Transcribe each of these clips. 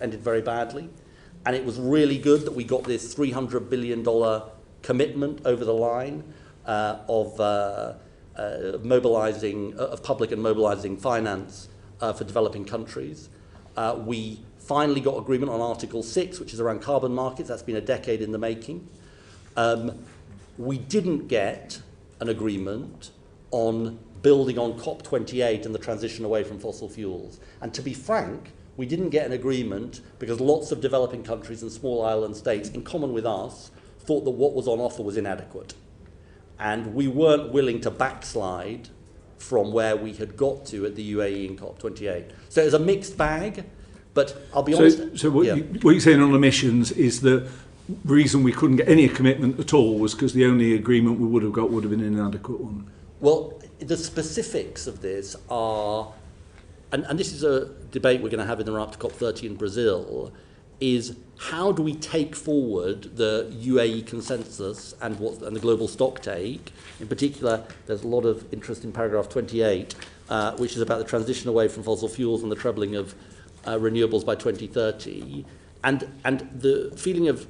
ended very badly. And it was really good that we got this $300 billion commitment over the line of public and mobilizing finance for developing countries. We finally got agreement on Article 6, which is around carbon markets. That's been a decade in the making. We didn't get an agreement on building on COP28 and the transition away from fossil fuels. And to be frank, we didn't get an agreement because lots of developing countries and small island states, in common with us, thought that what was on offer was inadequate. And we weren't willing to backslide from where we had got to at the UAE in COP28. So it was a mixed bag, but I'll be honest. So what you're saying on emissions is the reason we couldn't get any commitment at all was because the only agreement we would have got would have been an inadequate one. Well, the specifics of this are, and this is a debate we're going to have in the run-up to COP30 in Brazil, is how do we take forward the UAE consensus and the global stocktake? In particular, there's a lot of interest in paragraph 28, which is about the transition away from fossil fuels and the trebling of renewables by 2030. And the feeling of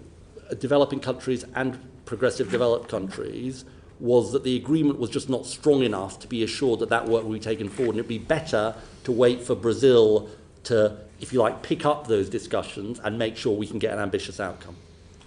developing countries and progressive developed countries was that the agreement was just not strong enough to be assured that that work would be taken forward. And it'd be better to wait for Brazil to, if you like, pick up those discussions and make sure we can get an ambitious outcome.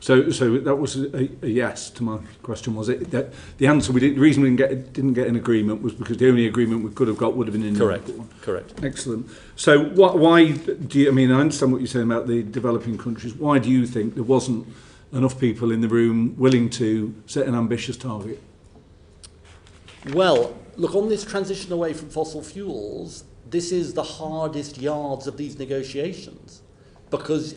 So that was a yes to my question, was it? That the answer, the reason we didn't get an agreement was because the only agreement we could have got would have been in Correct. Correct. Excellent. So why do you, I mean, I understand what you're saying about the developing countries. Why do you think there wasn't enough people in the room willing to set an ambitious target? Well, look, on this transition away from fossil fuels, this is the hardest yards of these negotiations because,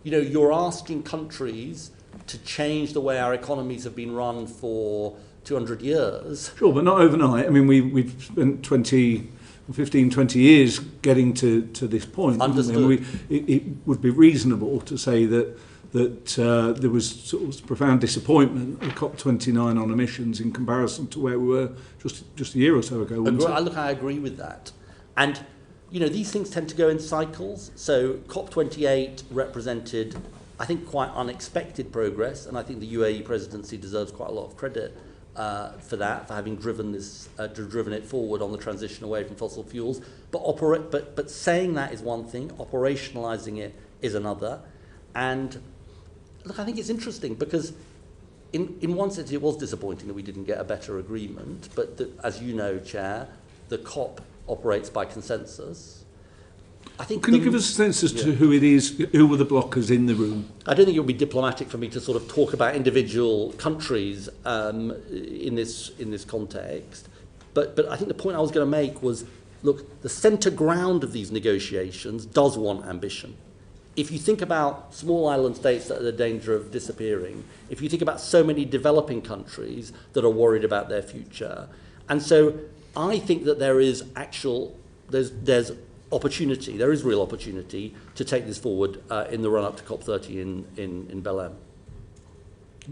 you know, you're asking countries to change the way our economies have been run for 200 years. Sure, but not overnight. I mean, we've spent 15, 20 years getting to this point. Understood. It would be reasonable to say that there was sort of profound disappointment at COP29 on emissions in comparison to where we were just a year or so ago. I agree with that. And, you know, these things tend to go in cycles. So COP28 represented, I think, quite unexpected progress, and I think the UAE presidency deserves quite a lot of credit for that, for having driven it forward on the transition away from fossil fuels. But saying that is one thing, operationalising it is another. And look, I think it's interesting because in one sense it was disappointing that we didn't get a better agreement, but as you know, Chair, the COP operates by consensus. I think. Can you give us a sense as to who it is, who were the blockers in the room? I don't think it would be diplomatic for me to sort of talk about individual countries in this context, but I think the point I was going to make was, look, the centre ground of these negotiations does want ambition. If you think about small island states that are in danger of disappearing, if you think about so many developing countries that are worried about their future, and so I think that there's opportunity, there is real opportunity to take this forward in the run-up to COP30 in Belém.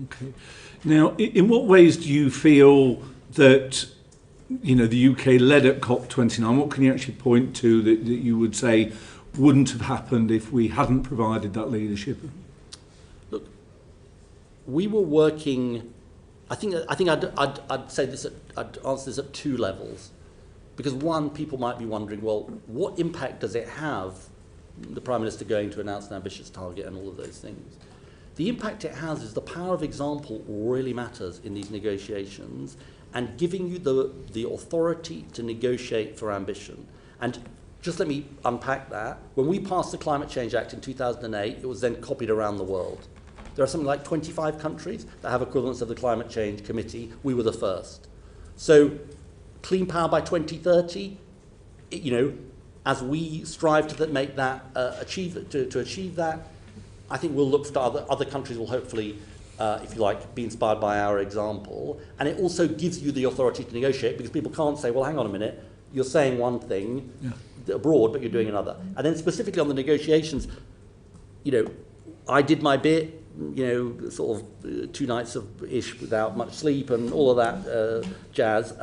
Okay. Now, in what ways do you feel that, you know, the UK led at COP29? What can you actually point to that you would say wouldn't have happened if we hadn't provided that leadership? Look, we were working. I think I'd say this. I'd answer this at two levels, because one, people might be wondering, well, what impact does it have? The Prime Minister going to announce an ambitious target and all of those things. The impact it has is the power of example really matters in these negotiations, and giving you the authority to negotiate for ambition. And just let me unpack that. When we passed the Climate Change Act in 2008, it was then copied around the world. There are something like 25 countries that have equivalents of the Climate Change Committee. We were the first. So clean power by 2030, you know, as we strive to make that achieve that, I think we'll look for other countries will hopefully, if you like, be inspired by our example. And it also gives you the authority to negotiate, because people can't say, well, hang on a minute, you're saying one thing abroad, but you're doing another. And then specifically on the negotiations, you know, I did my bit, you know, sort of 2 nights of ish without much sleep and all of that jazz,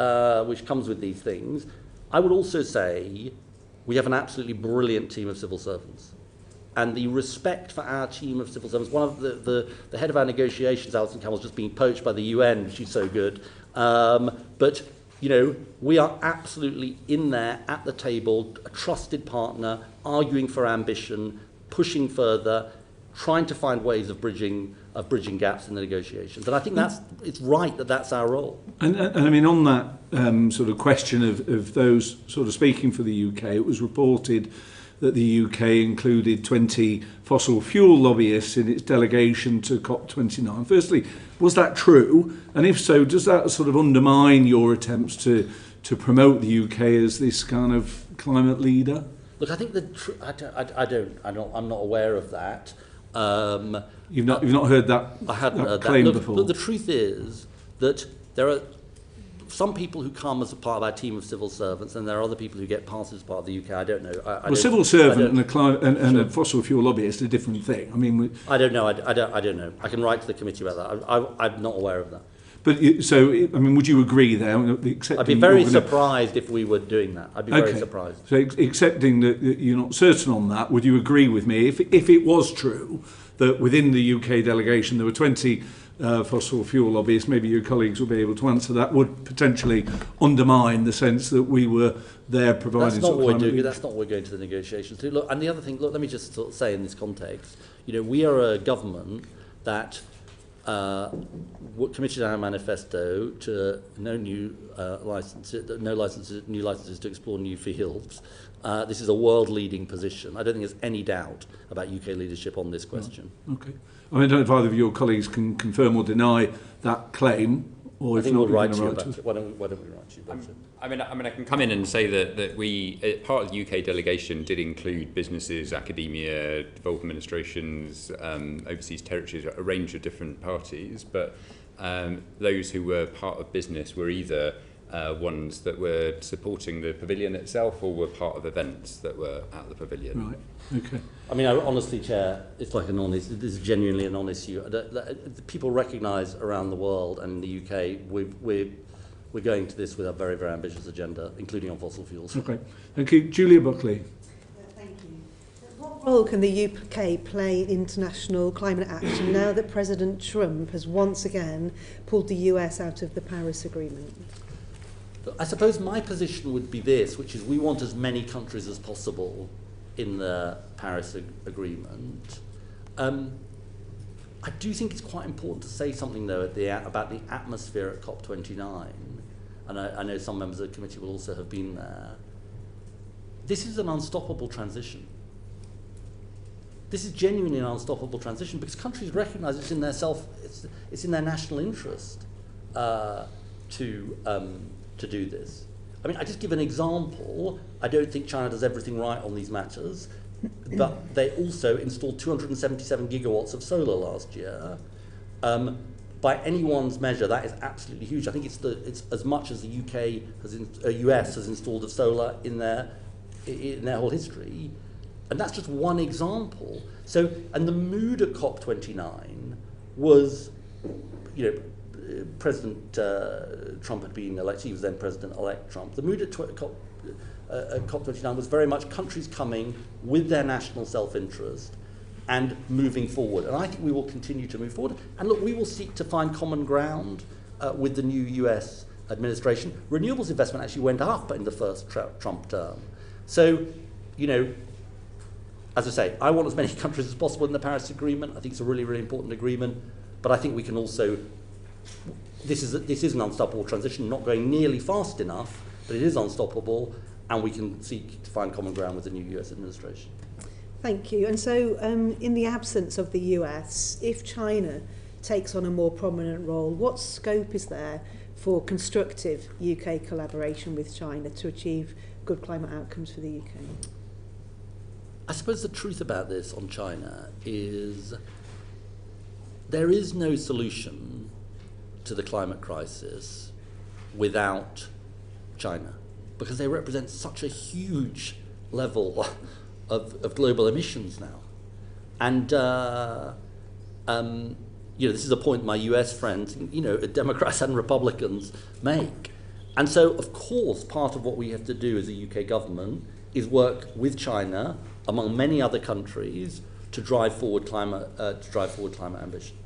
which comes with these things. I would also say we have an absolutely brilliant team of civil servants. and the respect for our team of civil servants. One of the head of our negotiations, Alison Campbell's just being poached by the UN. She's so good. But, you know, we are absolutely in there at the table, a trusted partner, arguing for ambition, pushing further, trying to find ways of bridging gaps in the negotiations. And I think it's right that that's our role. And I mean, on that sort of question of those sort of speaking for the UK, it was reported that the UK included 20 fossil fuel lobbyists in its delegation to COP29. Firstly, was that true? And if so, does that sort of undermine your attempts to promote the UK as this kind of climate leader? Look, I think I'm not aware of that. You've not heard that? I hadn't heard claim that. before. Look, the truth is that there are some people who come as a part of our team of civil servants, and there are other people who get passes as part of the UK. I don't know. Civil servant and a fossil fuel lobbyist are a different thing. I mean, I don't know. I don't know. I can write to the committee about that. I'm not aware of that. But I mean, would you agree there? I'd be very surprised if we were doing that. I'd be very surprised. So accepting that you're not certain on that, would you agree with me if it was true that within the UK delegation there were 20 fossil fuel lobbyists, maybe your colleagues will be able to answer that, would potentially undermine the sense that we were there providing That's not what we're doing. That's not what we're going to the negotiations to. Look, and the other thing, look, let me just sort of say in this context, you know, we are a government that committed our manifesto to new licenses to explore new fields. This is a world-leading position. I don't think there's any doubt about UK leadership on this question. Okay. I mean, I don't know if either of your colleagues can confirm or deny that claim, or I if think not, we'll write to you about it. it. Why don't we write to you about it? I mean, I can come in and say that we, part of the UK delegation, did include businesses, academia, devolved administrations, overseas territories, a range of different parties. But those who were part of business were either ones that were supporting the pavilion itself or were part of events that were at the pavilion. Right. Okay. I mean, honestly, Chair, it's like this is genuinely a non-issue. People recognise around the world and in the UK, we're going to this with a very, very ambitious agenda, including on fossil fuels. Okay. Thank you. Julia Buckley. Thank you. What role can the UK play in international climate action now that President Trump has once again pulled the US out of the Paris Agreement? I suppose my position would be this, which is we want as many countries as possible in the Paris Agreement. I do think it's quite important to say something, though, about the atmosphere at COP29, and I know some members of the committee will also have been there. This is an unstoppable transition. This is genuinely an unstoppable transition because countries recognise it's in their national interest to do this. I mean, I just give an example. I don't think China does everything right on these matters, but they also installed 277 gigawatts of solar last year. By anyone's measure, that is absolutely huge. I think it's as much as the US has installed of solar in their whole history, and that's just one example. So, and the mood at COP29 was, you know, President Trump had been elected, he was then President-elect Trump. The mood at COP29 was very much countries coming with their national self-interest and moving forward. And I think we will continue to move forward. And look, we will seek to find common ground with the new US administration. Renewables investment actually went up in the first Trump term. So, you know, as I say, I want as many countries as possible in the Paris Agreement. I think it's a really, really important agreement. But I think we can also... This is an unstoppable transition, not going nearly fast enough, but it is unstoppable, and we can seek to find common ground with the new US administration. Thank you. And so, in the absence of the US, if China takes on a more prominent role, what scope is there for constructive UK collaboration with China to achieve good climate outcomes for the UK? I suppose the truth about this on China is there is no solution to the climate crisis without China, because they represent such a huge level of global emissions now. And, you know, this is a point my US friends, you know, Democrats and Republicans make. And so, of course, part of what we have to do as a UK government is work with China among many other countries, to drive forward climate ambition.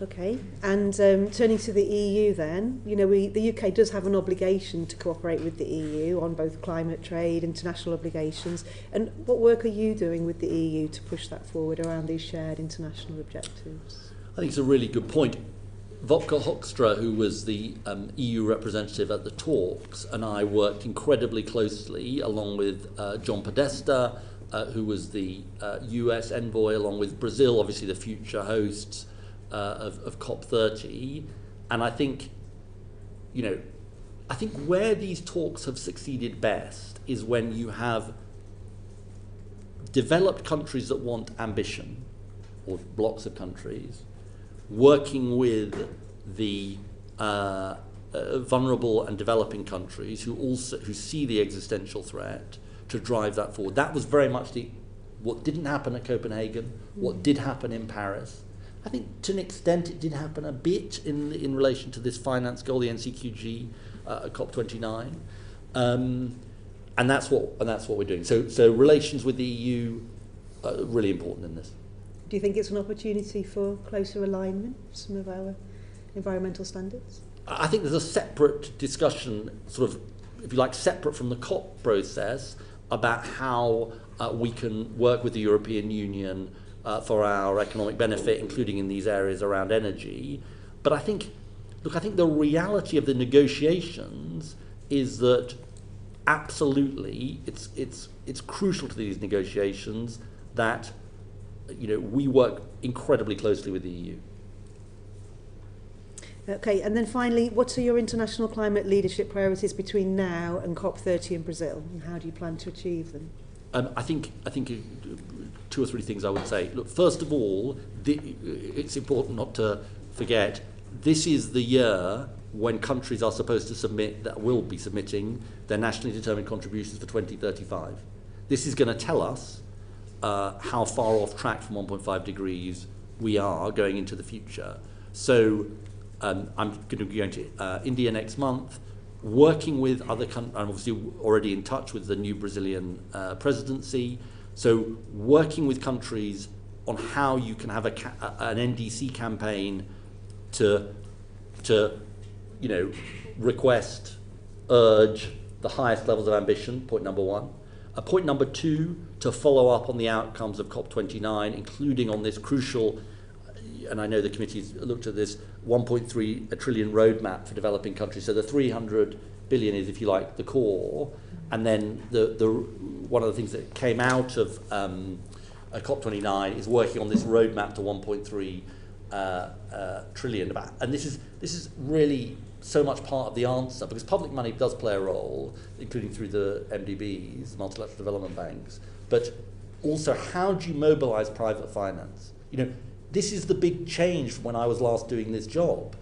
Okay, and turning to the EU then, you know, the UK does have an obligation to cooperate with the EU on both climate trade, international obligations, and what work are you doing with the EU to push that forward around these shared international objectives? I think it's a really good point. Wopke Hoekstra, who was the EU representative at the talks, and I worked incredibly closely along with John Podesta, who was the US envoy, along with Brazil, obviously the future hosts of COP30. And I think, you know, I think where these talks have succeeded best is when you have developed countries that want ambition, or blocks of countries, working with the vulnerable and developing countries who see the existential threat to drive that forward. That was very much what didn't happen at Copenhagen, what did happen in Paris. I think to an extent it did happen a bit in relation to this finance goal, the NCQG at COP29, and that's what we're doing. So relations with the EU are really important in this. Do you think it's an opportunity for closer alignment of some of our environmental standards? I think there's a separate discussion, sort of, if you like, separate from the COP process, about how we can work with the European Union for our economic benefit, including in these areas around energy. But I think the reality of the negotiations is that absolutely it's crucial to these negotiations that, you know, we work incredibly closely with the EU. Okay, and then finally, what are your international climate leadership priorities between now and COP30 in Brazil, and how do you plan to achieve them? I think two or three things I would say. Look, first of all, it's important not to forget, this is the year when countries are supposed to will be submitting their nationally determined contributions for 2035. This is going to tell us how far off track from 1.5 degrees we are going into the future. So I'm going to be going to India next month, working with other countries. I'm obviously already in touch with the new Brazilian presidency. So working with countries on how you can have an NDC campaign to you know, request, urge the highest levels of ambition, point number one. Point number two, to follow up on the outcomes of COP29, including on this crucial, and I know the committee's looked at this, 1.3 trillion roadmap for developing countries. So the 300 billion is, if you like, the core. And then one of the things that came out of COP29 is working on this roadmap to 1.3 trillion. And this is really so much part of the answer, because public money does play a role, including through the MDBs, multilateral development banks. But also, how do you mobilize private finance? You know, this is the big change from when I was last doing this job.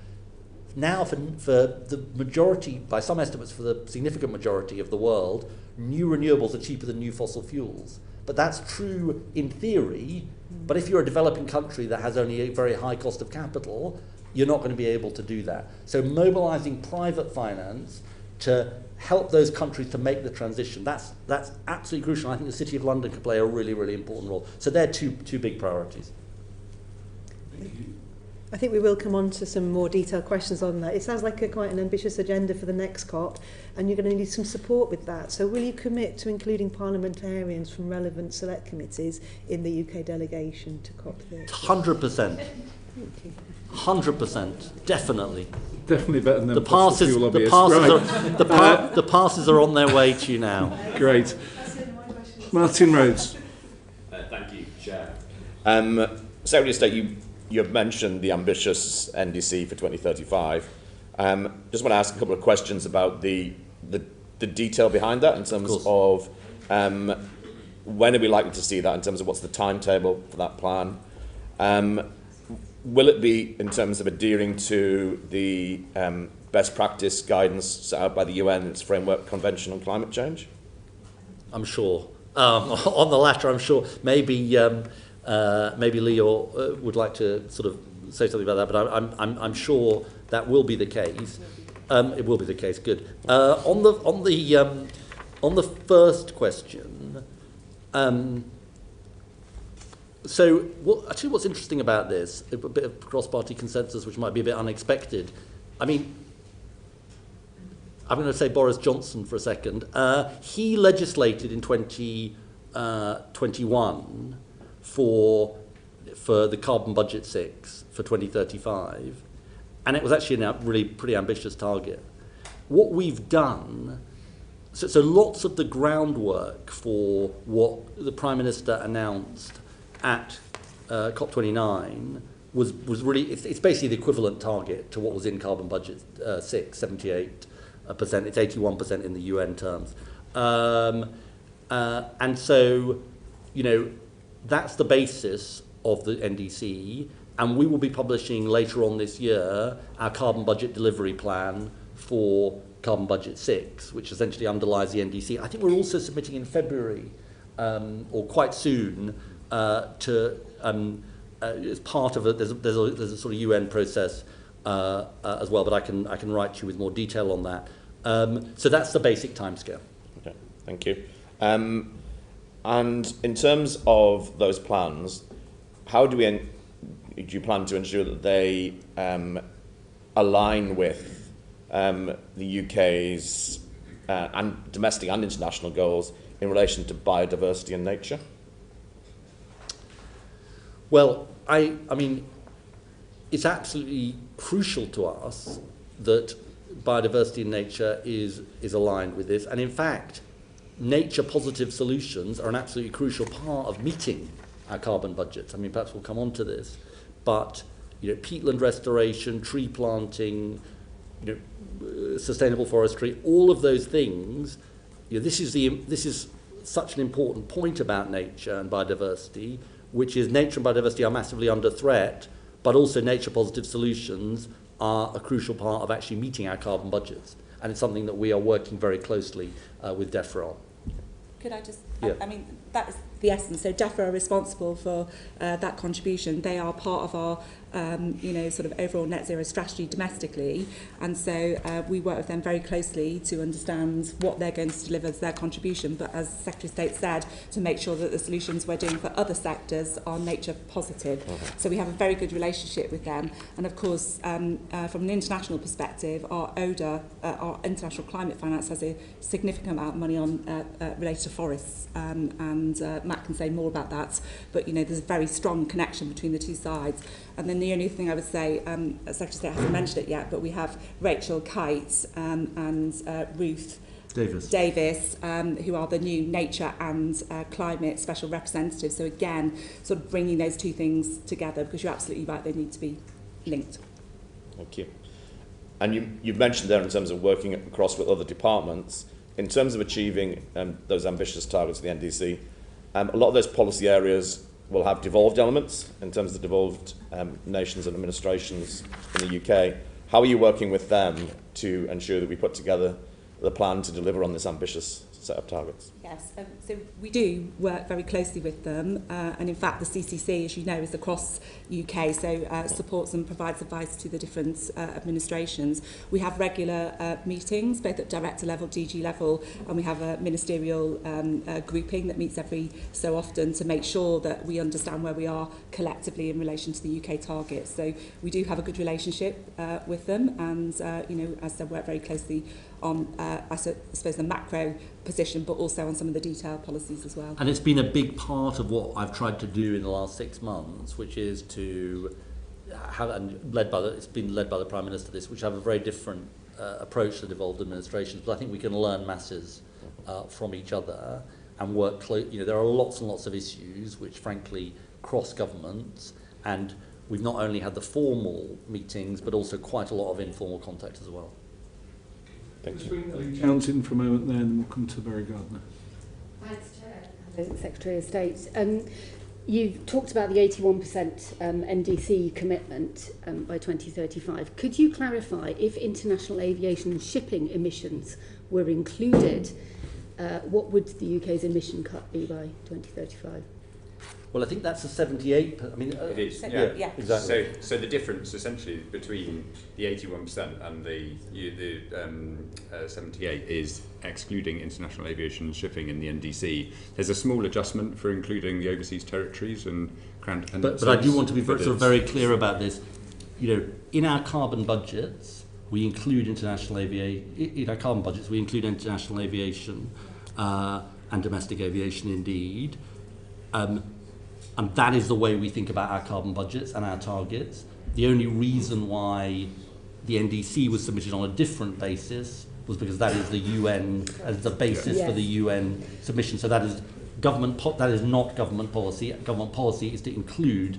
Now, for the majority, by some estimates, for the significant majority of the world, new renewables are cheaper than new fossil fuels. But that's true in theory, but if you're a developing country that has only a very high cost of capital, you're not going to be able to do that. So mobilizing private finance to help those countries to make the transition, that's absolutely crucial. I think the City of London could play a really, really important role. So they're two big priorities. I think we will come on to some more detailed questions on that. It sounds like quite an ambitious agenda for the next COP, and you're going to need some support with that. So will you commit to including parliamentarians from relevant select committees in the UK delegation to COP30? 100%. Thank you. 100%, definitely. Definitely better than the passes. The passes are on their way to you now. Great. Martin Rhodes. Thank you, Chair. Secretary of State, you have mentioned the ambitious NDC for 2035. Just want to ask a couple of questions about the detail behind that in terms of when are we likely to see that, in terms of what's the timetable for that plan? Will it be in terms of adhering to the best practice guidance set out by the UN, its Framework Convention on Climate Change? I'm sure. On the latter, I'm sure. Maybe Leo would like to sort of say something about that, but I'm sure that will be the case. It will be the case. Good. On the On the first question, what's interesting about this, a bit of cross-party consensus which might be a bit unexpected. I mean, I'm going to say Boris Johnson for a second. He legislated in 2021 for the carbon budget 6 for 2035, and it was actually a really pretty ambitious target. What we've done, so lots of the groundwork for what the Prime Minister announced at COP29 was really, it's basically the equivalent target to what was in carbon budget 6, 78%. It's 81% in the UN terms. And so, that's the basis of the NDC, and we will be publishing later on this year our carbon budget delivery plan for carbon budget 6, which essentially underlies the NDC. I think we're also submitting in February, or quite soon, as part of it. There's a sort of UN process as well, but I can write to you with more detail on that. So that's the basic timescale. Okay, thank you. And in terms of those plans, how do you plan to ensure that they align with the UK's and domestic and international goals in relation to biodiversity and nature? Well, I mean, it's absolutely crucial to us that biodiversity and nature is aligned with this, and in fact, nature-positive solutions are an absolutely crucial part of meeting our carbon budgets. I mean, perhaps we'll come on to this, but peatland restoration, tree planting, sustainable forestry, all of those things. This is such an important point about nature and biodiversity, which is nature and biodiversity are massively under threat, but also nature-positive solutions are a crucial part of actually meeting our carbon budgets, and it's something that we are working very closely with DEFRA on. Could I just, Yeah. I mean, that is the essence. So DEFRA are responsible for that contribution. They are part of our, sort of overall net zero strategy domestically. And so we work with them very closely to understand what they're going to deliver as their contribution. But as Secretary of State said, to make sure that the solutions we're doing for other sectors are nature positive. So we have a very good relationship with them. And of course, from an international perspective, our ODA, our International Climate Finance, has a significant amount of money on related to forests. And Matt can say more about that, but there's a very strong connection between the two sides. And then the only thing I would say, Secretary of State hasn't mentioned it yet, but we have Rachel Kite and Ruth Davis, who are the new nature and climate special representatives. So again, sort of bringing those two things together, because you're absolutely right, they need to be linked. Thank you. And you've mentioned there in terms of working across with other departments, in terms of achieving those ambitious targets of the NDC, a lot of those policy areas will have devolved elements in terms of the devolved nations and administrations in the UK. How are you working with them to ensure that we put together the plan to deliver on this ambitious set of targets? Yes, so we do work very closely with them, and in fact the CCC, as you know, is across UK, so supports and provides advice to the different administrations. We have regular meetings, both at director level, DG level, and we have a ministerial grouping that meets every so often to make sure that we understand where we are collectively in relation to the UK targets. So we do have a good relationship with them, and as I said, work very closely on, I suppose, the macro position, but also on some of the detailed policies as well. And it's been a big part of what I've tried to do in the last 6 months, which is to have, and it's been led by the Prime Minister, which have a very different approach to devolved administrations. But I think we can learn masses from each other and work close. There are lots and lots of issues which, frankly, cross governments, and we've not only had the formal meetings, but also quite a lot of informal contact as well. Thank you. Counts in for a moment there, and then we'll come to Barry Gardner. Thanks, Chair. Hello, Secretary of State. You've talked about the 81% NDC commitment by 2035. Could you clarify if international aviation and shipping emissions were included, what would the UK's emission cut be by 2035? Well, I think that's a 78. I mean, It is, Yeah. yeah. Exactly. So the difference essentially between the 81% and the 78 is excluding international aviation and shipping in the NDC. There's a small adjustment for including the overseas territories and crown dependencies. But I do want to be very clear about this. You know, in our carbon budgets, we include international aviation. In our carbon budgets, we include international aviation and domestic aviation, indeed. And that is the way we think about our carbon budgets and our targets. The only reason why the NDC was submitted on a different basis was because that is the UN as the basis for the UN submission. So that is that is not government policy. Government policy is to include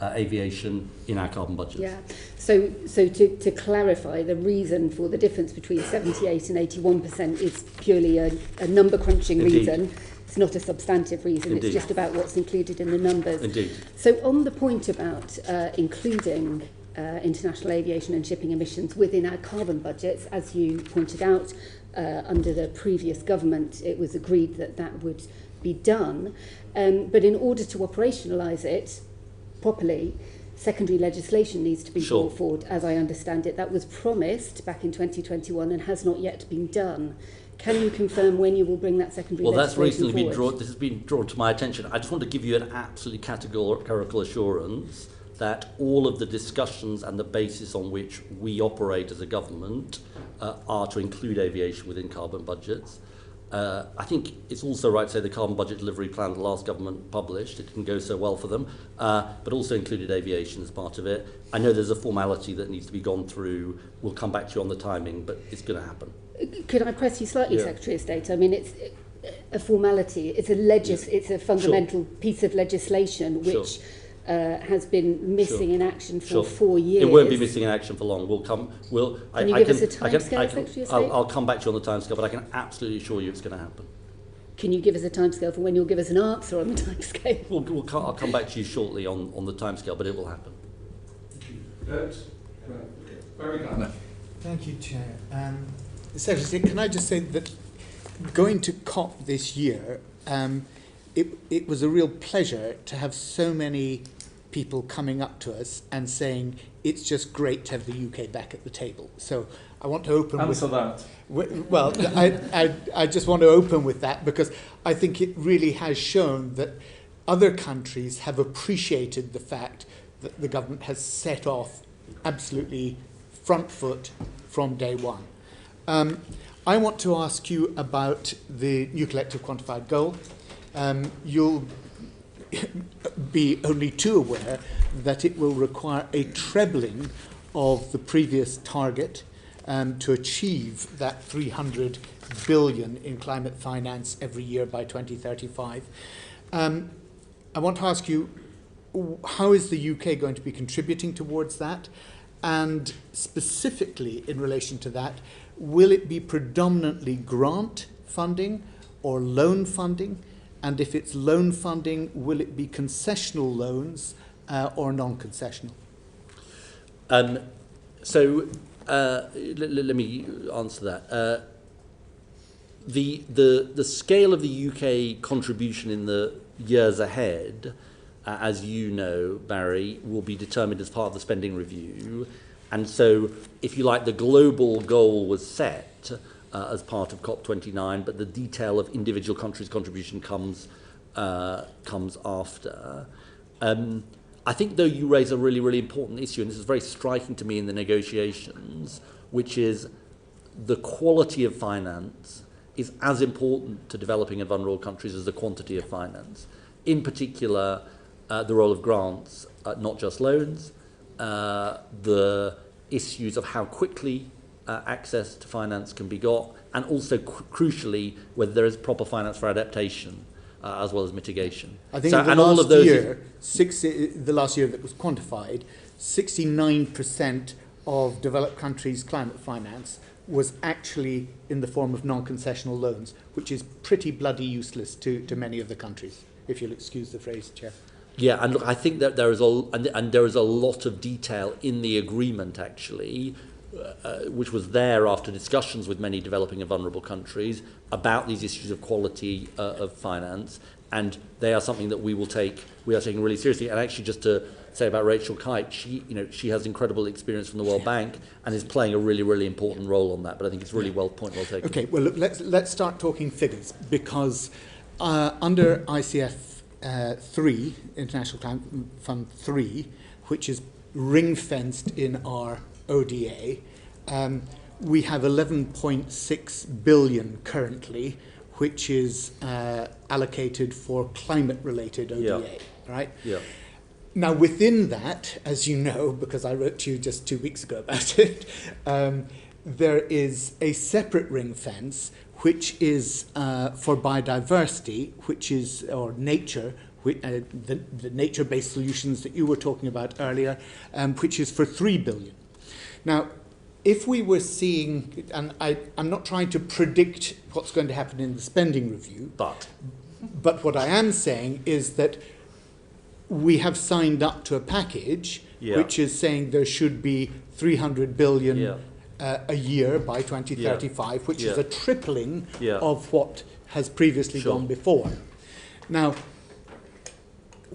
aviation in our carbon budgets. Yeah. So to clarify, the reason for the difference between 78 and 81% is purely a number crunching reason. It's not a substantive reason. Indeed. It's just about what's included in the numbers. Indeed. So on the point about including international aviation and shipping emissions within our carbon budgets, as you pointed out, under the previous government, it was agreed that that would be done. But in order to operationalise it properly, secondary legislation needs to be brought forward, as I understand it. That was promised back in 2021 and has not yet been done. Can you confirm when you will bring that secondary legislation that's recently forward? been drawn. This has been drawn to my attention. I just want to give you an absolutely categorical assurance that all of the discussions and the basis on which we operate as a government are to include aviation within carbon budgets. I think it's also right to say the carbon budget delivery plan the last government published, it didn't go so well for them, but also included aviation as part of it. I know there's a formality that needs to be gone through. We'll come back to you on the timing, but it's going to happen. Could I press you slightly, Secretary of State? I mean, it's a formality. It's it's a fundamental piece of legislation which has been missing in action for 4 years. It won't be missing in action for long. Can you give us a timescale, Secretary of State? I'll come back to you on the timescale, but I can absolutely assure you it's going to happen. Can you give us a timescale for when you'll give us an answer on the timescale? I'll come back to you shortly on the timescale, but it will happen. Very good. Thank you, Chair. Secretary, can I just say that going to COP this year, it was a real pleasure to have so many people coming up to us and saying it's just great to have the UK back at the table. So I want to open Answer that. Well, I just want to open with that because I think it really has shown that other countries have appreciated the fact that the government has set off absolutely front foot from day one. I want to ask you about the new collective quantified goal. You'll be only too aware that it will require a trebling of the previous target to achieve that 300 billion in climate finance every year by 2035. I want to ask you, how is the UK going to be contributing towards that? And specifically in relation to that, will it be predominantly grant funding or loan funding? And if it's loan funding, will it be concessional loans or non-concessional? Let me answer that. The scale of the UK contribution in the years ahead, as you know, Barry, will be determined as part of the spending review. And so, if you like, the global goal was set as part of COP29, but the detail of individual countries' contribution comes after. I think, though, you raise a really, really important issue, and this is very striking to me in the negotiations, which is the quality of finance is as important to developing and vulnerable countries as the quantity of finance. In particular, the role of grants, not just loans, the issues of how quickly access to finance can be got, and also crucially whether there is proper finance for adaptation as well as mitigation. I think so, the last year that was quantified, 69% of developed countries' climate finance was actually in the form of non-concessional loans, which is pretty bloody useless to many of the countries, if you'll excuse the phrase, Chair. Yeah, and look, I think that there is a lot of detail in the agreement, actually, which was there after discussions with many developing and vulnerable countries about these issues of quality of finance. and they are something that we are taking really seriously. And actually, just to say about Rachel Kite, she has incredible experience from the World Bank and is playing a really, really important role on that. But I think it's really well taken. Okay, well, look, let's start talking figures, because under ICF 3, International Climate Fund 3, which is ring-fenced in our ODA, we have 11.6 billion currently, which is allocated for climate-related ODA, right? Yeah. Now, within that, as you know, because I wrote to you just 2 weeks ago about it, there is a separate ring fence, which is for biodiversity, or nature, the nature-based solutions that you were talking about earlier, which is for 3 billion. Now, if we were seeing, and I'm not trying to predict what's going to happen in the spending review, but what I am saying is that we have signed up to a package which is saying there should be 300 billion a year by 2035, which is a tripling of what has previously gone before. Now,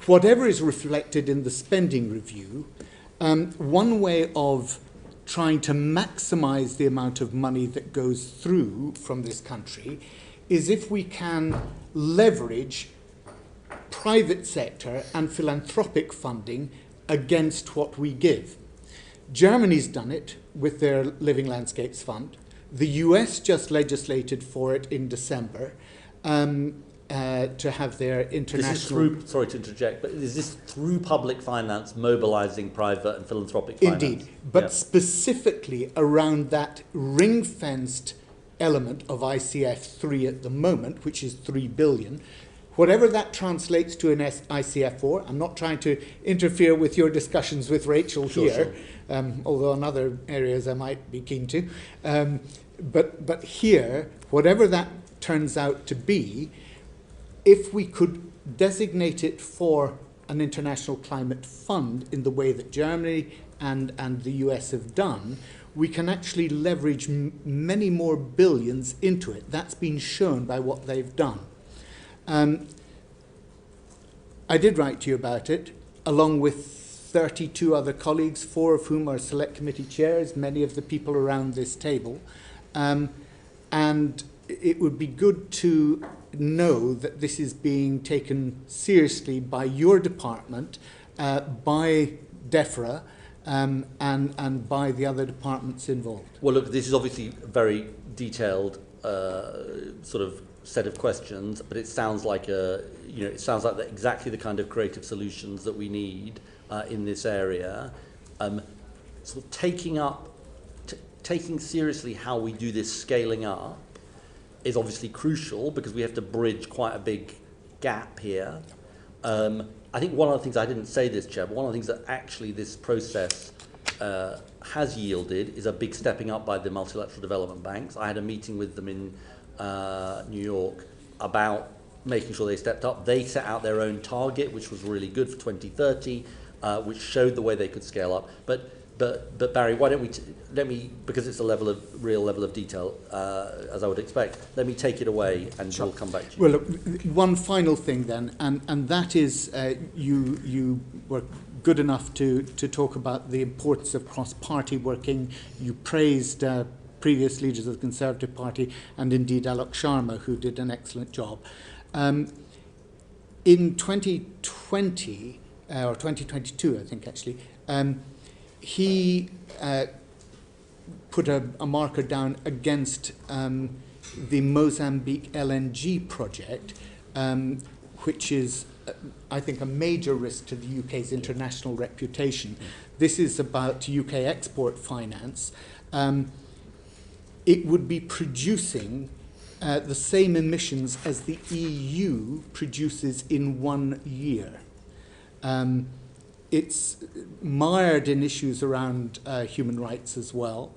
whatever is reflected in the spending review, one way of trying to maximize the amount of money that goes through from this country is if we can leverage private sector and philanthropic funding against what we give. Germany's done it with their Living Landscapes Fund. The US just legislated for it in December to have their international... This is through, sorry to interject, but is this through public finance mobilising private and philanthropic finance? Indeed, but specifically around that ring-fenced element of ICF 3 at the moment, which is 3 billion, whatever that translates to in ICF 4, I'm not trying to interfere with your discussions with Rachel here, although in other areas I might be keen to. But here, whatever that turns out to be, if we could designate it for an international climate fund in the way that Germany and the US have done, we can actually leverage many more billions into it. That's been shown by what they've done. I did write to you about it, along with 32 other colleagues, 4 of whom are select committee chairs, many of the people around this table. And it would be good to know that this is being taken seriously by your department, by DEFRA, and by the other departments involved. Well, look, this is obviously a detailed sort of set of questions, but it sounds like exactly the kind of creative solutions that we need in this area. Sort of taking seriously how we do this scaling up is obviously crucial because we have to bridge quite a big gap here. I think one of the things, I didn't say this, Chair, but one of the things that actually this process has yielded is a big stepping up by the multilateral development banks. I had a meeting with them in New York about making sure they stepped up. They set out their own target, which was really good for 2030, which showed the way they could scale up. But Barry, why don't we because it's a real level of detail, as I would expect, let me take it away and we'll come back to you. Well, look, one final thing then, and that is you were good enough to talk about the importance of cross-party working. You praised previous leaders of the Conservative Party and indeed Alok Sharma, who did an excellent job. In 2020, or 2022, I think actually, he put a marker down against the Mozambique LNG project, which is, I think, a major risk to the UK's international reputation. This is about UK export finance. It would be producing the same emissions as the EU produces in 1 year. It's mired in issues around human rights as well.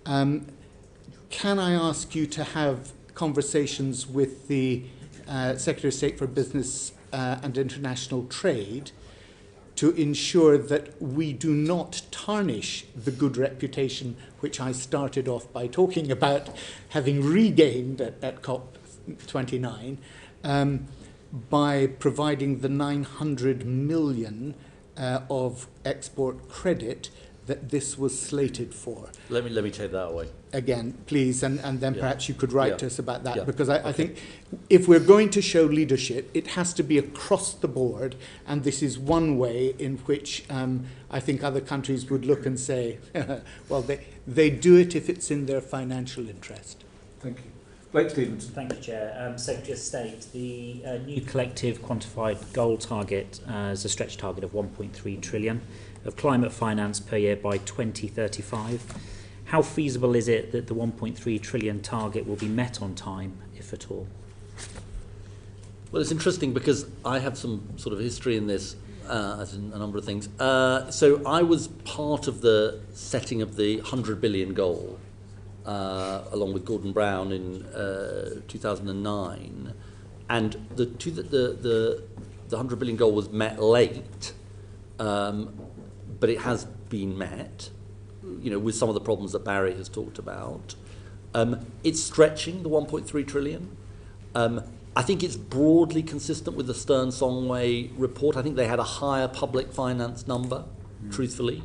Can I ask you to have conversations with the Secretary of State for Business and International Trade to ensure that we do not tarnish the good reputation which I started off by talking about having regained at COP29, by providing the 900 million of export credit that this was slated for. Let me take that away. Again, please, and then Yeah. perhaps you could write Yeah. to us about that, Yeah. because I Okay. think if we're going to show leadership, it has to be across the board, and this is one way in which I think other countries would look and say, well, they do it if it's in their financial interest. Thank you. Blake Stevenson. Thank you, Chair. Secretary of State, the new collective quantified goal target is a stretch target of 1.3 trillion of climate finance per year by 2035. How feasible is it that the 1.3 trillion target will be met on time, if at all? Well, it's interesting because I have some sort of history in this, as in a number of things. So I was part of the setting of the 100 billion goal, along with Gordon Brown in 2009, and the 100 billion goal was met late, but it has been met, with some of the problems that Barry has talked about. It's stretching the 1.3 trillion. I think it's broadly consistent with the Stern-Songway report. I think they had a higher public finance number, truthfully.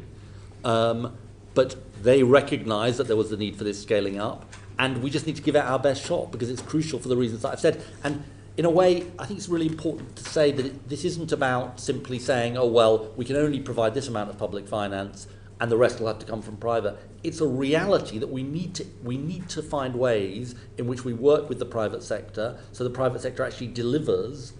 But they recognise that there was the need for this scaling up, and we just need to give it our best shot because it's crucial for the reasons that I've said. And in a way, I think it's really important to say that this isn't about simply saying, oh, well, we can only provide this amount of public finance and the rest will have to come from private. It's a reality that we need to find ways in which we work with the private sector so the private sector actually delivers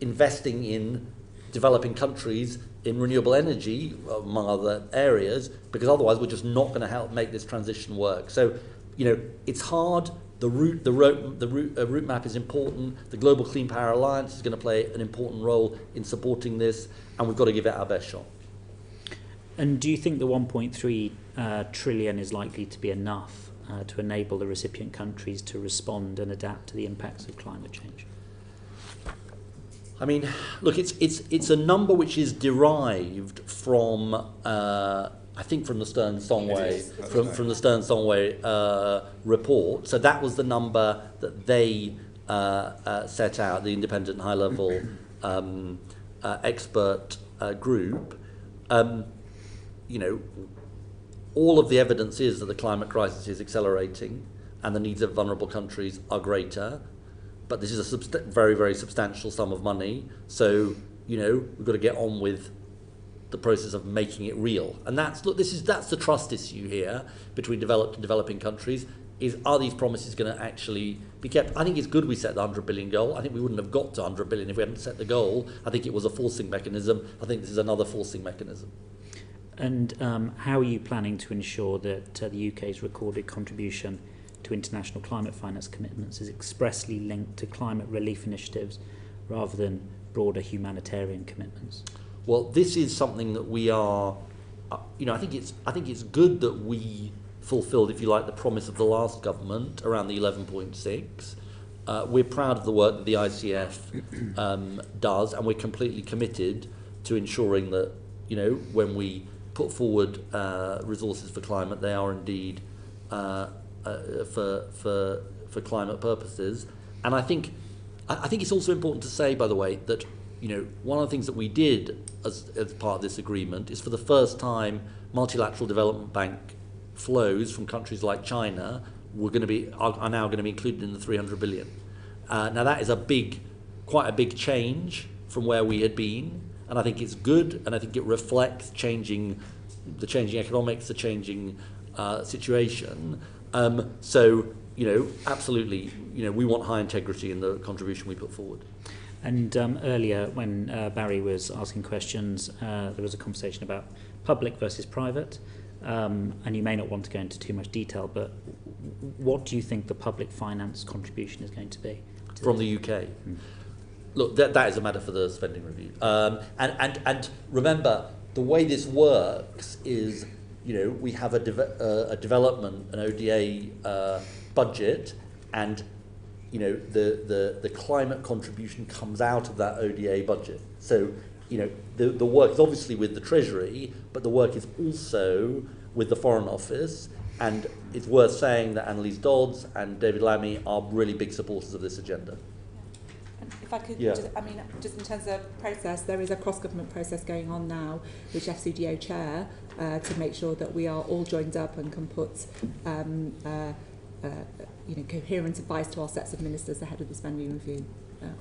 investing in developing countries in renewable energy, among other areas, because otherwise we're just not going to help make this transition work. So, it's hard. The route map is important. The Global Clean Power Alliance is going to play an important role in supporting this, and we've got to give it our best shot. And do you think the 1.3 trillion is likely to be enough to enable the recipient countries to respond and adapt to the impacts of climate change? I mean, look, it's a number which is derived from I think from the Stern-Songway from the Stern-Songway report. So that was the number that they set out, the independent high-level expert group. All of the evidence is that the climate crisis is accelerating and the needs of vulnerable countries are greater. But this is a very, very substantial sum of money. So, we've got to get on with the process of making it real. And that's the trust issue here between developed and developing countries, are these promises going to actually be kept? I think it's good we set the 100 billion goal. I think we wouldn't have got to 100 billion if we hadn't set the goal. I think it was a forcing mechanism. I think this is another forcing mechanism. And how are you planning to ensure that the UK's recorded contribution to international climate finance commitments is expressly linked to climate relief initiatives rather than broader humanitarian commitments? Well, this is something that we are, I think it's good that we fulfilled, if you like, the promise of the last government around the 11.6. We're proud of the work that the ICF does, and we're completely committed to ensuring that, when we put forward resources for climate, they are indeed for climate purposes. And I think it's also important to say, by the way, that one of the things that we did as part of this agreement is for the first time multilateral development bank flows from countries like China are now going to be included in the 300 billion. Now that is quite a big change from where we had been, and I think it's good, and I think it reflects the changing economics, the changing situation. So, absolutely, we want high integrity in the contribution we put forward. And earlier, when Barry was asking questions, there was a conversation about public versus private, and you may not want to go into too much detail, but what do you think the public finance contribution is going to be? From the UK? Look, that is a matter for the spending review. And remember, the way this works is, we have a development, an ODA budget, and the climate contribution comes out of that ODA budget. So, the work is obviously with the Treasury, but the work is also with the Foreign Office, and it's worth saying that Annalise Dodds and David Lammy are really big supporters of this agenda. If I could, Yeah. just in terms of process, there is a cross-government process going on now, which FCDO chair, to make sure that we are all joined up and can put coherent advice to our sets of ministers ahead of the spending review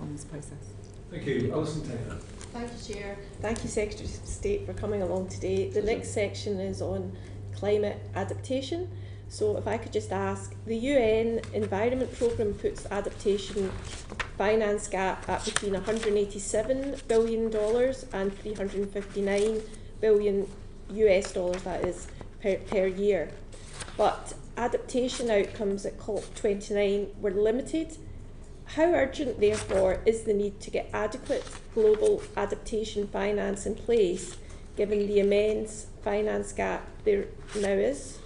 on this process. Thank you. Alison Taylor. Thank you, Chair. Thank you, Secretary of State, for coming along today. The next section is on climate adaptation. So if I could just ask, the UN Environment Programme puts adaptation finance gap at between $187 billion and $359 billion US dollars, that is, per year. But adaptation outcomes at COP29 were limited. How urgent, therefore, is the need to get adequate global adaptation finance in place, given the immense finance gap there now is?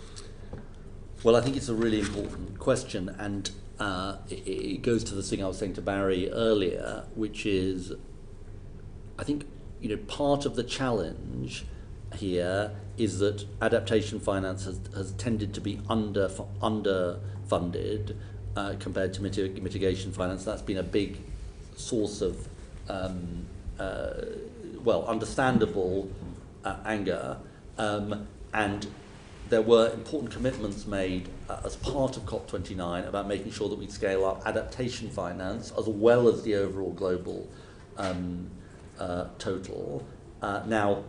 Well, I think it's a really important question, and it goes to the thing I was saying to Barry earlier, which is, I think, part of the challenge here is that adaptation finance has tended to be underfunded compared to mitigation finance. That's been a big source of, understandable anger, and there were important commitments made as part of COP29 about making sure that we scale up adaptation finance as well as the overall global total. Now,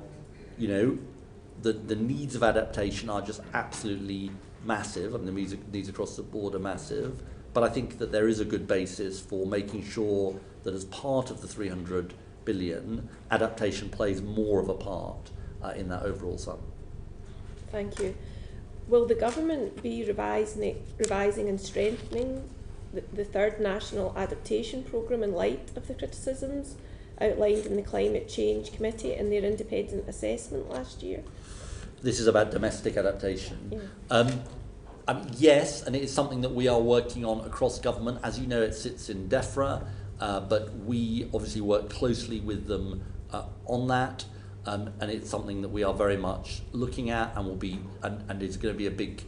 the needs of adaptation are just absolutely massive. I mean, the needs across the board are massive. But I think that there is a good basis for making sure that as part of the 300 billion, adaptation plays more of a part in that overall sum. Thank you. Will the government be revising and strengthening the third national adaptation programme in light of the criticisms outlined in the Climate Change Committee in their independent assessment last year? This is about domestic adaptation. Yeah. Yes, and it is something that we are working on across government. As you know, it sits in DEFRA, but we obviously work closely with them on that. And it's something that we are very much looking at, and will be, and it's going to be a big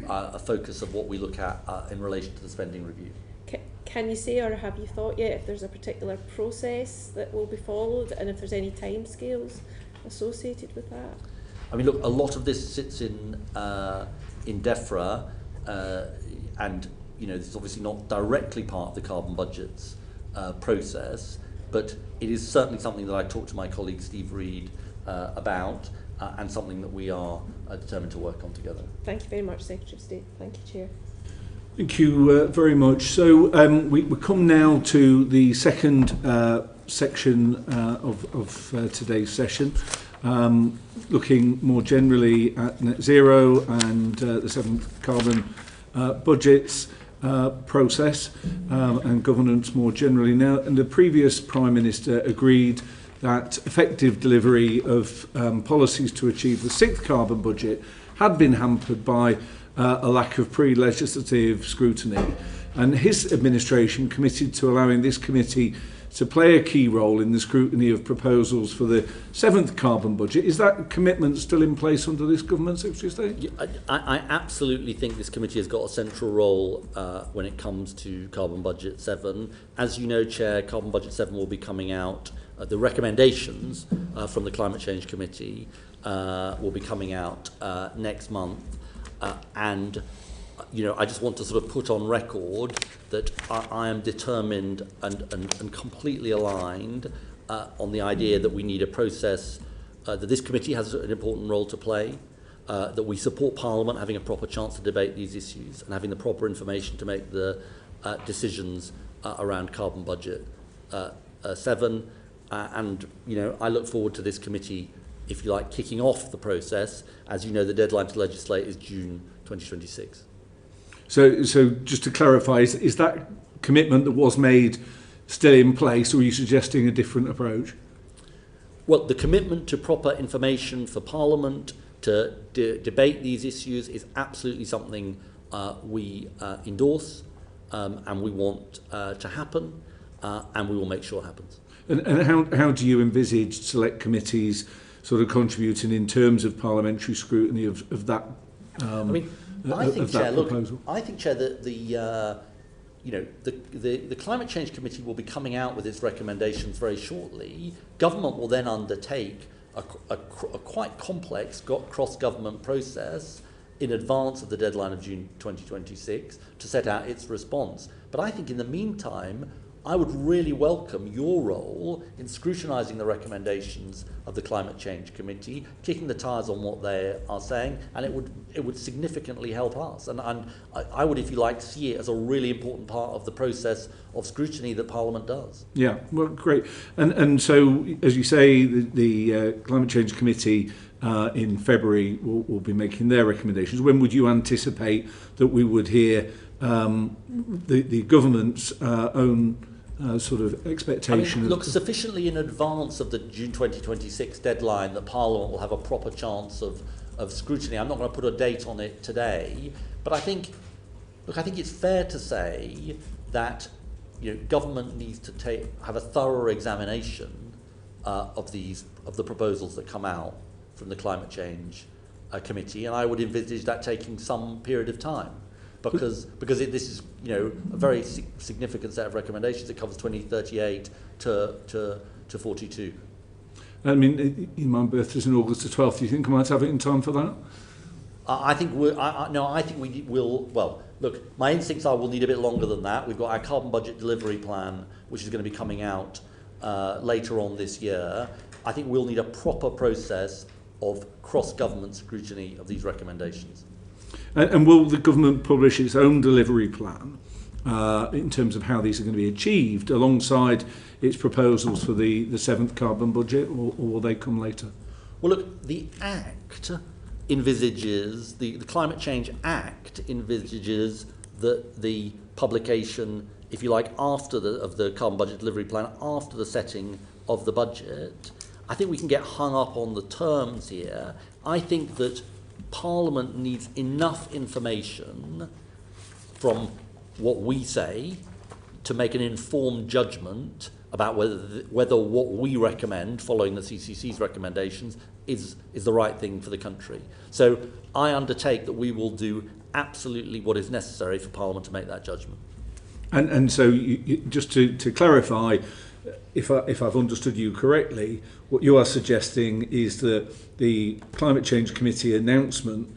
a focus of what we look at in relation to the spending review. Can you say, or have you thought yet, if there's a particular process that will be followed, and if there's any timescales associated with that? I mean, look, a lot of this sits in DEFRA, and this is obviously not directly part of the carbon budgets process. But it is certainly something that I talked to my colleague Steve Reed about, and something that we are determined to work on together. Thank you very much, Secretary of State. Thank you, Chair. Thank you very much. So we come now to the second section of today's session, looking more generally at net zero and the seventh carbon budgets. Process and governance more generally. Now, and the previous Prime Minister agreed that effective delivery of policies to achieve the sixth carbon budget had been hampered by a lack of pre-legislative scrutiny, and his administration committed to allowing this committee to play a key role in the scrutiny of proposals for the seventh carbon budget. Is that commitment still in place under this government, Secretary of State? Yeah, I absolutely think this committee has got a central role when it comes to Carbon Budget 7. As you know, Chair, Carbon Budget 7 will be coming out. The recommendations from the Climate Change Committee will be coming out next month. And I just want to sort of put on record that I am determined and completely aligned on the idea that we need a process, that this committee has an important role to play, that we support Parliament having a proper chance to debate these issues and having the proper information to make the decisions around Carbon Budget 7. And I look forward to this committee, if you like, kicking off the process. As you know, the deadline to legislate is June 2026. So just to clarify, is that commitment that was made still in place, or are you suggesting a different approach? Well, the commitment to proper information for Parliament to debate these issues is absolutely something we endorse, and we want to happen, and we will make sure it happens. And how do you envisage select committees sort of contributing in terms of parliamentary scrutiny of that? I think, Chair, that the the Climate Change Committee will be coming out with its recommendations very shortly. Government will then undertake a quite complex cross-government process in advance of the deadline of June 2026 to set out its response. But I think in the meantime, I would really welcome your role in scrutinising the recommendations of the Climate Change Committee, kicking the tyres on what they are saying, and it would significantly help us. And I would, if you like, see it as a really important part of the process of scrutiny that Parliament does. Yeah, well, great. And so, as you say, the Climate Change Committee in February will be making their recommendations. When would you anticipate that we would hear the government's own sort of expectation? Look, sufficiently in advance of the June 2026 deadline that Parliament will have a proper chance of scrutiny. I'm not going to put a date on it today, but I think it's fair to say that government needs to have a thorough examination of the proposals that come out from the Climate Change Committee, and I would envisage that taking some period of time. Because this is a very significant set of recommendations. It covers 2038 to 42. I mean, my birthday's in August the 12th. Do you think I might have it in time for that? I think we will. Well, look, my instincts are we'll need a bit longer than that. We've got our carbon budget delivery plan, which is going to be coming out later on this year. I think we'll need a proper process of cross-government scrutiny of these recommendations. And will the government publish its own delivery plan in terms of how these are going to be achieved alongside its proposals for the 7th carbon budget, or will they come later? Well, look, the Act envisages, the Climate Change Act envisages that the publication, if you like, of the carbon budget delivery plan after the setting of the budget. I think we can get hung up on the terms here. I think that Parliament needs enough information from what we say to make an informed judgment about whether what we recommend, following the CCC's recommendations, is the right thing for the country. So I undertake that we will do absolutely what is necessary for Parliament to make that judgment. And so, just to clarify, if I've understood you correctly, what you are suggesting is that the Climate Change Committee announcement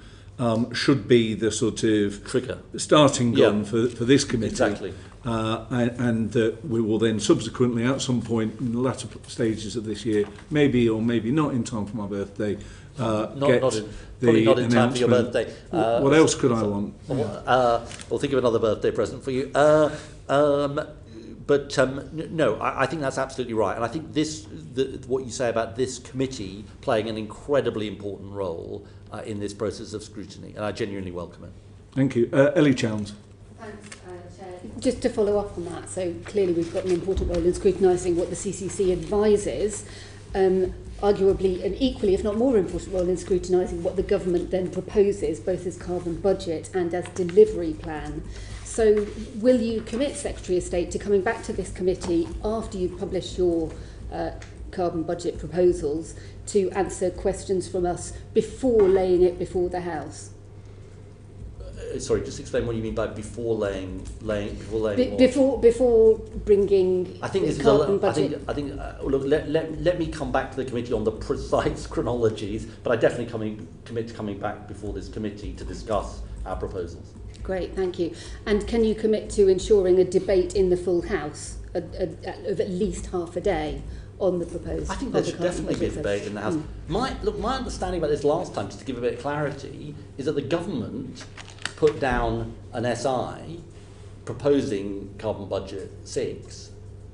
should be the sort of trigger, starting gun for this committee. Exactly. And that we will then subsequently, at some point in the latter stages of this year, maybe or maybe not in time for my birthday, probably not in time for your birthday. What else could I want? We'll think of another birthday present for you. No, I think that's absolutely right. And I think what you say about this committee playing an incredibly important role in this process of scrutiny, and I genuinely welcome it. Thank you. Ellie Chowns. Thanks, Chair. Just to follow up on that, so clearly we've got an important role in scrutinising what the CCC advises, arguably an equally, if not more important role in scrutinising what the government then proposes, both as carbon budget and as delivery plan. So will you commit, Secretary of State, to coming back to this committee after you've published your carbon budget proposals to answer questions from us before laying it before the House? Sorry, just explain what you mean by before laying before bringing I think the carbon budget. Look, let me come back to the committee on the precise chronologies, but I definitely commit to coming back before this committee to discuss our proposals. Great, thank you. And can you commit to ensuring a debate in the full House of at least half a day on the proposed? I think there should definitely be a debate in the House. My understanding about this last time, just to give a bit of clarity, is that the government put down an SI proposing carbon budget 6,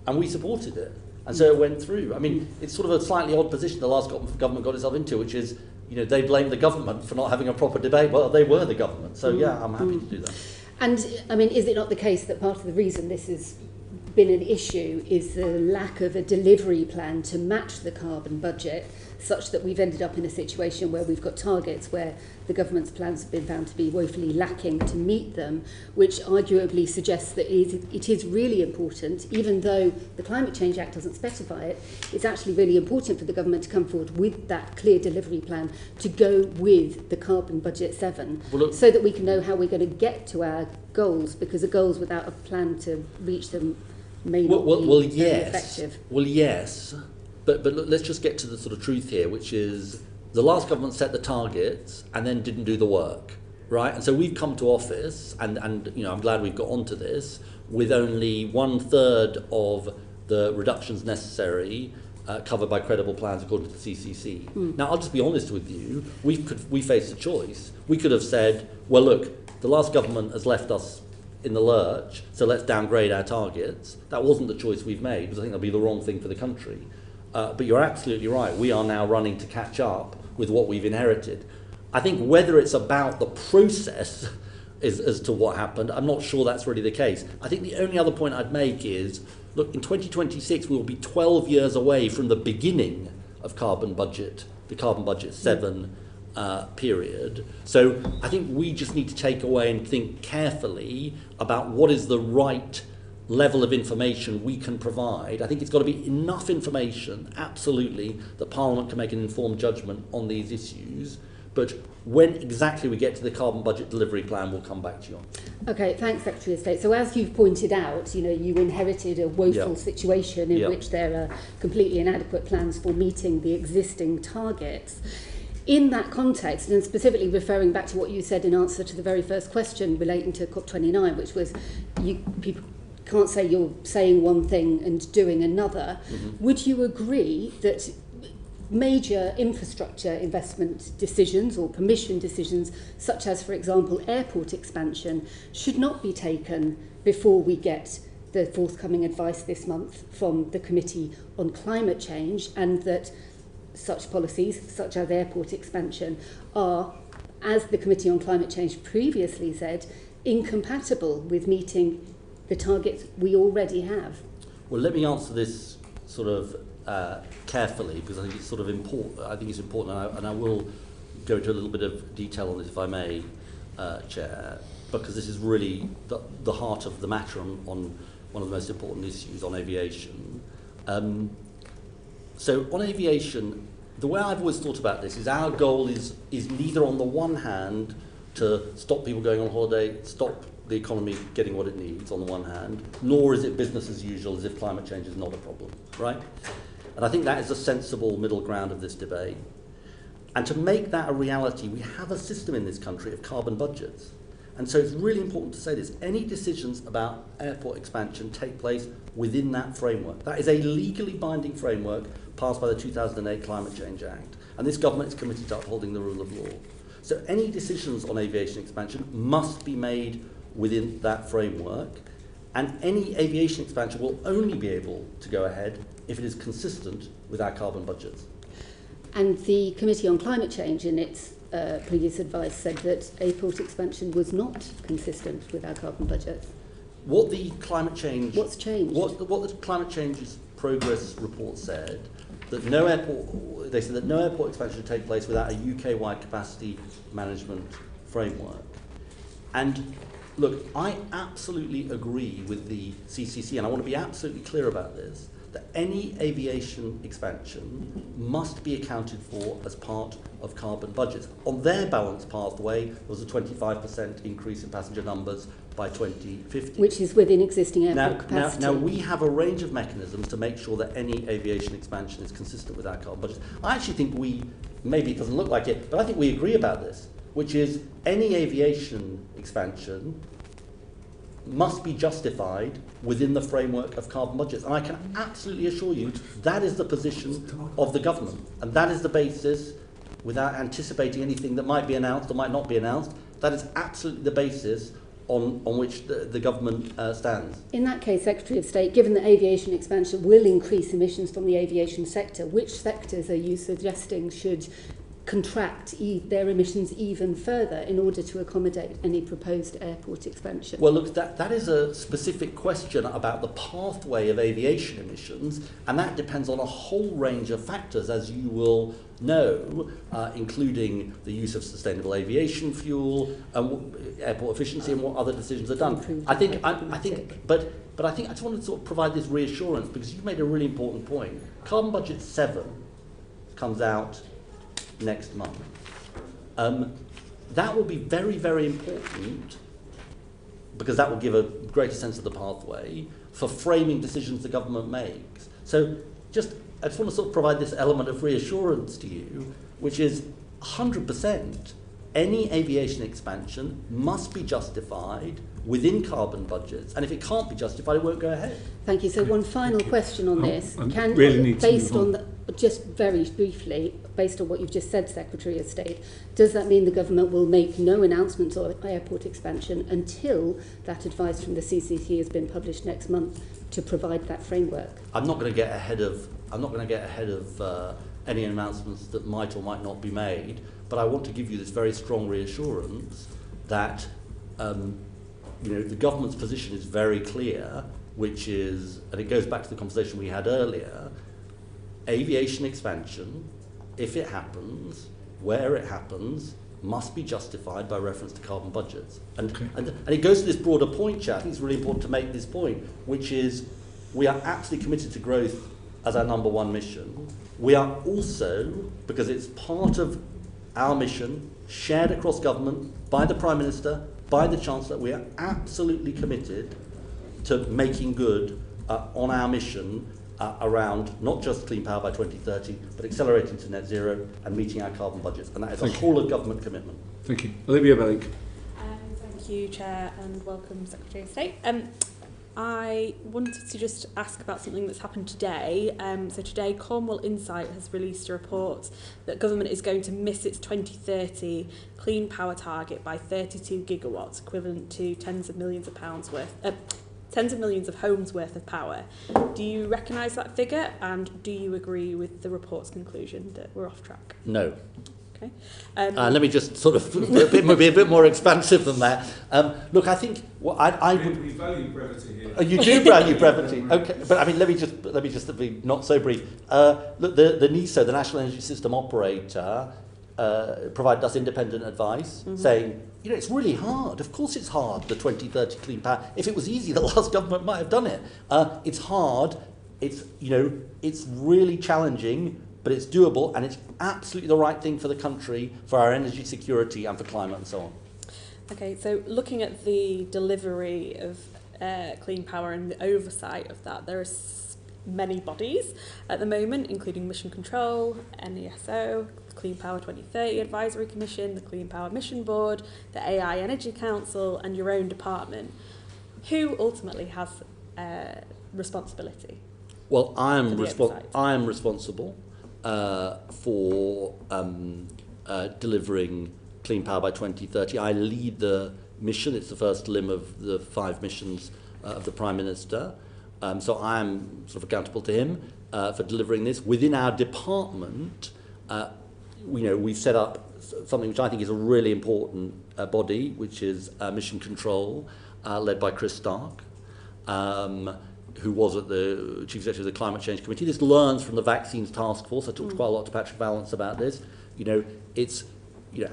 and we supported it. And so it went through. I mean, it's sort of a slightly odd position the last government got itself into, which is, they blame the government for not having a proper debate. Well, they were the government. So, yeah, I'm happy to do that. And, I mean, is it not the case that part of the reason this has been an issue is the lack of a delivery plan to match the carbon budget, such that we've ended up in a situation where we've got targets where the government's plans have been found to be woefully lacking to meet them, which arguably suggests that it is really important, even though the Climate Change Act doesn't specify it, it's actually really important for the government to come forward with that clear delivery plan to go with the carbon budget 7, so that we can know how we're going to get to our goals? Because the goals without a plan to reach them may not be yes. effective. Well, yes, but look, let's just get to the sort of truth here, which is the last government set the targets and then didn't do the work, right? And so we've come to office, and you know, I'm glad we've got onto this, with only 1/3 of the reductions necessary covered by credible plans according to the CCC. Now, I'll just be honest with you, we faced a choice. We could have said, well, look, the last government has left us in the lurch, so let's downgrade our targets. That wasn't the choice we've made, because I think that'd be the wrong thing for the country. But you're absolutely right. We are now running to catch up with what we've inherited. I think whether it's about the process as to what happened, I'm not sure that's really the case. I think the only other point I'd make is, look, in 2026 we will be 12 years away from the beginning of the Carbon Budget 7 period. So I think we just need to take away and think carefully about what is the right level of information we can provide. I think it's got to be enough information, absolutely, that Parliament can make an informed judgment on these issues. But when exactly we get to the carbon budget delivery plan, we'll come back to you on. Okay, thanks, Secretary of State. So as you've pointed out, you know, you inherited a woeful situation in which there are completely inadequate plans for meeting the existing targets. In that context, and specifically referring back to what you said in answer to the very first question relating to COP29, which was people can't say you're saying one thing and doing another, would you agree that major infrastructure investment decisions or permission decisions, such as, for example, airport expansion, should not be taken before we get the forthcoming advice this month from the Committee on Climate Change, and that such policies, such as airport expansion, are, as the Committee on Climate Change previously said, incompatible with meeting the targets we already have? Well, let me answer this sort of carefully, because I think it's sort of important. I think it's important, and I will go into a little bit of detail on this, if I may, Chair, because this is really the heart of the matter on one of the most important issues on aviation. So on aviation, the way I've always thought about this is our goal is neither on the one hand to stop people going on holiday, stop the economy getting what it needs on the one hand, nor is it business as usual as if climate change is not a problem, right? And I think that is a sensible middle ground of this debate. And to make that a reality, we have a system in this country of carbon budgets. And so it's really important to say this. Any decisions about airport expansion take place within that framework. That is a legally binding framework passed by the 2008 Climate Change Act. And this government is committed to upholding the rule of law. So any decisions on aviation expansion must be made within that framework. And any aviation expansion will only be able to go ahead if it is consistent with our carbon budgets. And the Committee on Climate Change in its previous advice said that airport expansion was not consistent with our carbon budget. What the climate change... What's changed? What the climate change progress report said, that no airport... They said that no airport expansion should take place without a UK-wide capacity management framework. And look, I absolutely agree with the CCC, and I want to be absolutely clear about this, that any aviation expansion must be accounted for as part of carbon budgets. On their balanced pathway, there was a 25% increase in passenger numbers by 2050. Which is within existing airport capacity. Now, we have a range of mechanisms to make sure that any aviation expansion is consistent with our carbon budgets. I actually think maybe it doesn't look like it, but I think we agree about this, which is any aviation expansion must be justified within the framework of carbon budgets. And I can absolutely assure you that is the position of the government. And that is the basis, without anticipating anything that might be announced or might not be announced, that is absolutely the basis on which the government stands. In that case, Secretary of State, given that aviation expansion will increase emissions from the aviation sector, which sectors are you suggesting should contract their emissions even further in order to accommodate any proposed airport expansion? Well, look, that is a specific question about the pathway of aviation emissions, and that depends on a whole range of factors, as you will know, including the use of sustainable aviation fuel, airport efficiency, and what other decisions are done. I think, but I think I just want to sort of provide this reassurance, because you've made a really important point. Carbon Budget 7 comes out next month. That will be very, very important because that will give a greater sense of the pathway for framing decisions the government makes. So I just want to sort of provide this element of reassurance to you, which is 100% any aviation expansion must be justified within carbon budgets, and if it can't be justified, it won't go ahead. Thank you. So one final question on this. Based on just very briefly, based on what you've just said, Secretary of State, does that mean the government will make no announcements on airport expansion until that advice from the CCT has been published next month to provide that framework? I'm not going to get ahead of any announcements that might or might not be made, but I want to give you this very strong reassurance that the government's position is very clear, which is, and it goes back to the conversation we had earlier, aviation expansion, if it happens, where it happens, must be justified by reference to carbon budgets. And it goes to this broader point, Chair. I think it's really important to make this point, which is we are absolutely committed to growth as our number one mission. We are also, because it's part of our mission, shared across government by the Prime Minister, by the Chancellor, we are absolutely committed to making good on our mission around not just clean power by 2030, but accelerating to net zero and meeting our carbon budgets. And that is a whole of government commitment. Thank you. Olivia Bellick. Thank you, Chair, and welcome, Secretary of State. I wanted to just ask about something that's happened today. So today, Cornwall Insight has released a report that government is going to miss its 2030 clean power target by 32 gigawatts, equivalent to tens of millions of homes worth of power. Do you recognise that figure, and do you agree with the report's conclusion that we're off track? No. Okay. Let me just sort of be a bit more expansive than that. Look, I think I would. We value brevity here. You do value brevity, okay? But I mean, let me just be not so brief. Look, the NESO, the National Energy System Operator, provided us independent advice, saying, it's really hard. Of course, it's hard. The 2030 clean power. If it was easy, the last government might have done it. It's hard. It's really challenging. But it's doable, and it's absolutely the right thing for the country, for our energy security and for climate and so on. Okay, so looking at the delivery of clean power and the oversight of that, there are many bodies at the moment, including Mission Control, NESO, Clean Power 2030 Advisory Commission, the Clean Power Mission Board, the AI Energy Council, and your own department. Who ultimately has responsibility? Well, I am responsible for delivering clean power by 2030. I lead the mission. It's the first limb of the 5 missions of the Prime Minister. So I'm sort of accountable to him for delivering this. Within our department, we've set up something which I think is a really important body, which is Mission Control, led by Chris Stark, who was at the Chief Executive of the Climate Change Committee. This learns from the Vaccines Task Force. I talked quite a lot to Patrick Vallance about this. It's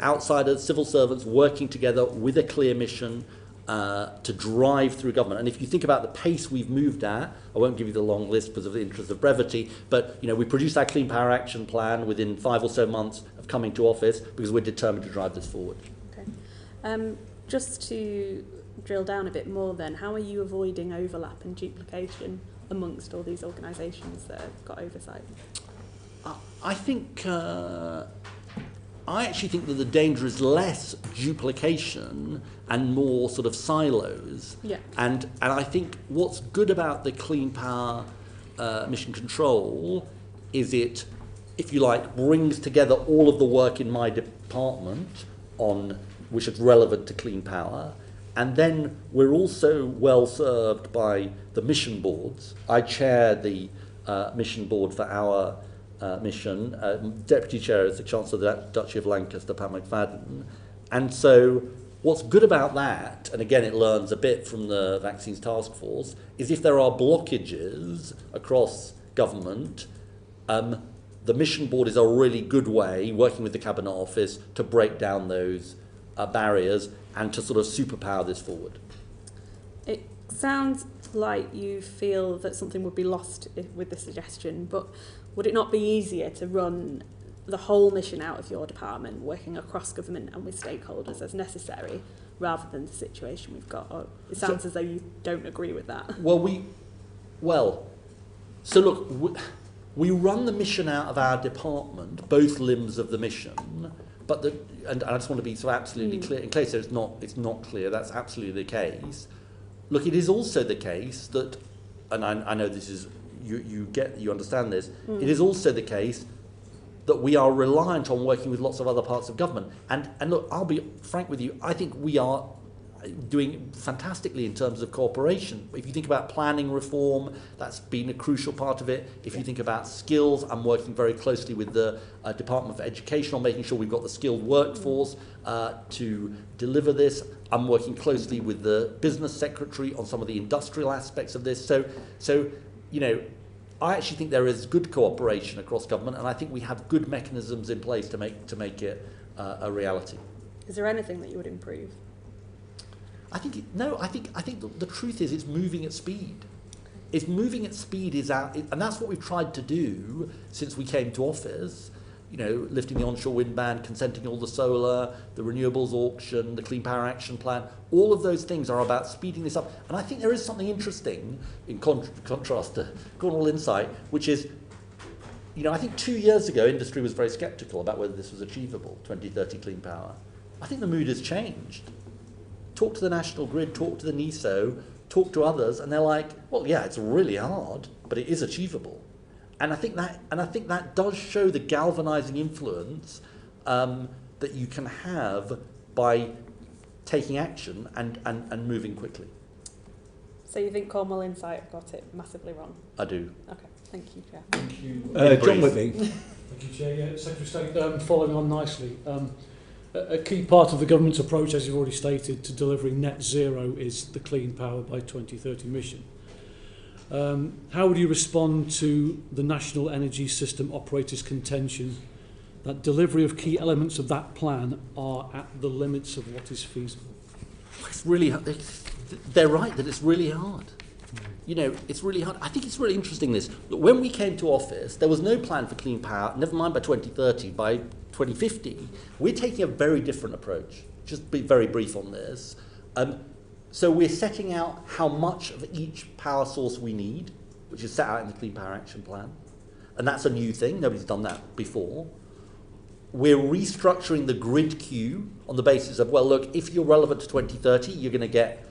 outsiders, civil servants working together with a clear mission to drive through government. And if you think about the pace we've moved at, I won't give you the long list because of the interest of brevity, but we produced our Clean Power Action Plan within 5 or so months of coming to office because we're determined to drive this forward. Okay. Just to drill down a bit more then, how are you avoiding overlap and duplication amongst all these organisations that have got oversight? I actually think that the danger is less duplication and more sort of silos. Yeah. And I think what's good about the Clean Power Mission Control is it, if you like, brings together all of the work in my department which is relevant to clean power. And then we're also well served by the mission boards. I chair the mission board for our mission. Deputy chair is the Chancellor of the Duchy of Lancaster, Pat McFadden. And so what's good about that, and again it learns a bit from the Vaccines Task Force, is if there are blockages across government, the mission board is a really good way, working with the Cabinet Office, to break down those barriers and to sort of superpower this forward. It sounds like you feel that something would be lost with the suggestion, but would it not be easier to run the whole mission out of your department, working across government and with stakeholders as necessary, rather than the situation we've got? Or it sounds as though you don't agree with that. So look, we run the mission out of our department, both limbs of the mission, but and I just want to be so absolutely clear, in case it's not clear, that's absolutely the case. Look, it is also the case that, and I know this is, you understand this, it is also the case that we are reliant on working with lots of other parts of government. And look, I'll be frank with you, I think we are doing fantastically in terms of cooperation. If you think about planning reform, that's been a crucial part of it. If you think about skills, I'm working very closely with the Department for Education on making sure we've got the skilled workforce to deliver this. I'm working closely with the Business Secretary on some of the industrial aspects of this. So you know, I actually think there is good cooperation across government, and I think we have good mechanisms in place to make it a reality. Is there anything that you would improve? I think the truth is it's moving at speed. It's moving at speed and that's what we've tried to do since we came to office. You know, lifting the onshore wind ban, consenting all the solar, the renewables auction, the Clean Power Action Plan. All of those things are about speeding this up. And I think there is something interesting in contrast to Cornwall Insight, which is, you know, I think 2 years ago industry was very sceptical about whether this was achievable, 2030 clean power. I think the mood has changed. Talk to the National Grid, talk to the NESO, talk to others, and they're like, well, yeah, it's really hard, but it is achievable. And I think that does show the galvanizing influence that you can have by taking action and moving quickly. So you think Cornwall Insight have got it massively wrong? I do. Okay, thank you, Chair. Thank you. John Whitney. Thank you, Chair. Yeah, Secretary of State, following on nicely. A key part of the government's approach, as you've already stated, to delivering net zero is the Clean Power by 2030 mission. How would you respond to the National Energy System Operators' contention that delivery of key elements of that plan are at the limits of what is feasible? It's really, they're right that it's really hard. You know, it's really hard. I think it's really interesting this. Look, when we came to office, there was no plan for clean power, never mind by 2030, by 2050. We're taking a very different approach. Just be very brief on this. So we're setting out how much of each power source we need, which is set out in the Clean Power Action Plan. And that's a new thing. Nobody's done that before. We're restructuring the grid queue on the basis of, well, look, if you're relevant to 2030, you're going to get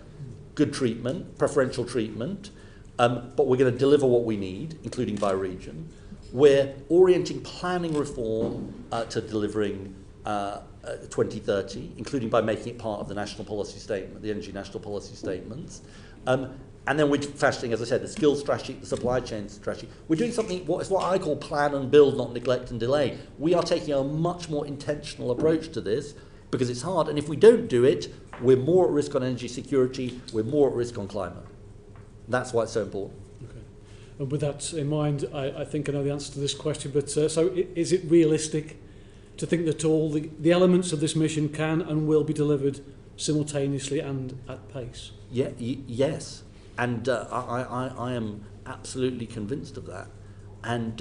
good treatment, preferential treatment, but we're going to deliver what we need, including by region. We're orienting planning reform to delivering 2030, including by making it part of the national policy statement, the Energy National Policy Statements. And then we're fashioning, as I said, the skills strategy, the supply chain strategy. We're doing something, what I call plan and build, not neglect and delay. We are taking a much more intentional approach to this because it's hard. And if we don't do it, we're more at risk on energy security, we're more at risk on climate. That's why it's so important. Okay. And with that in mind, I think I know the answer to this question, but so is it realistic to think that all the elements of this mission can and will be delivered simultaneously and at pace? Yeah, yes. And I am absolutely convinced of that. And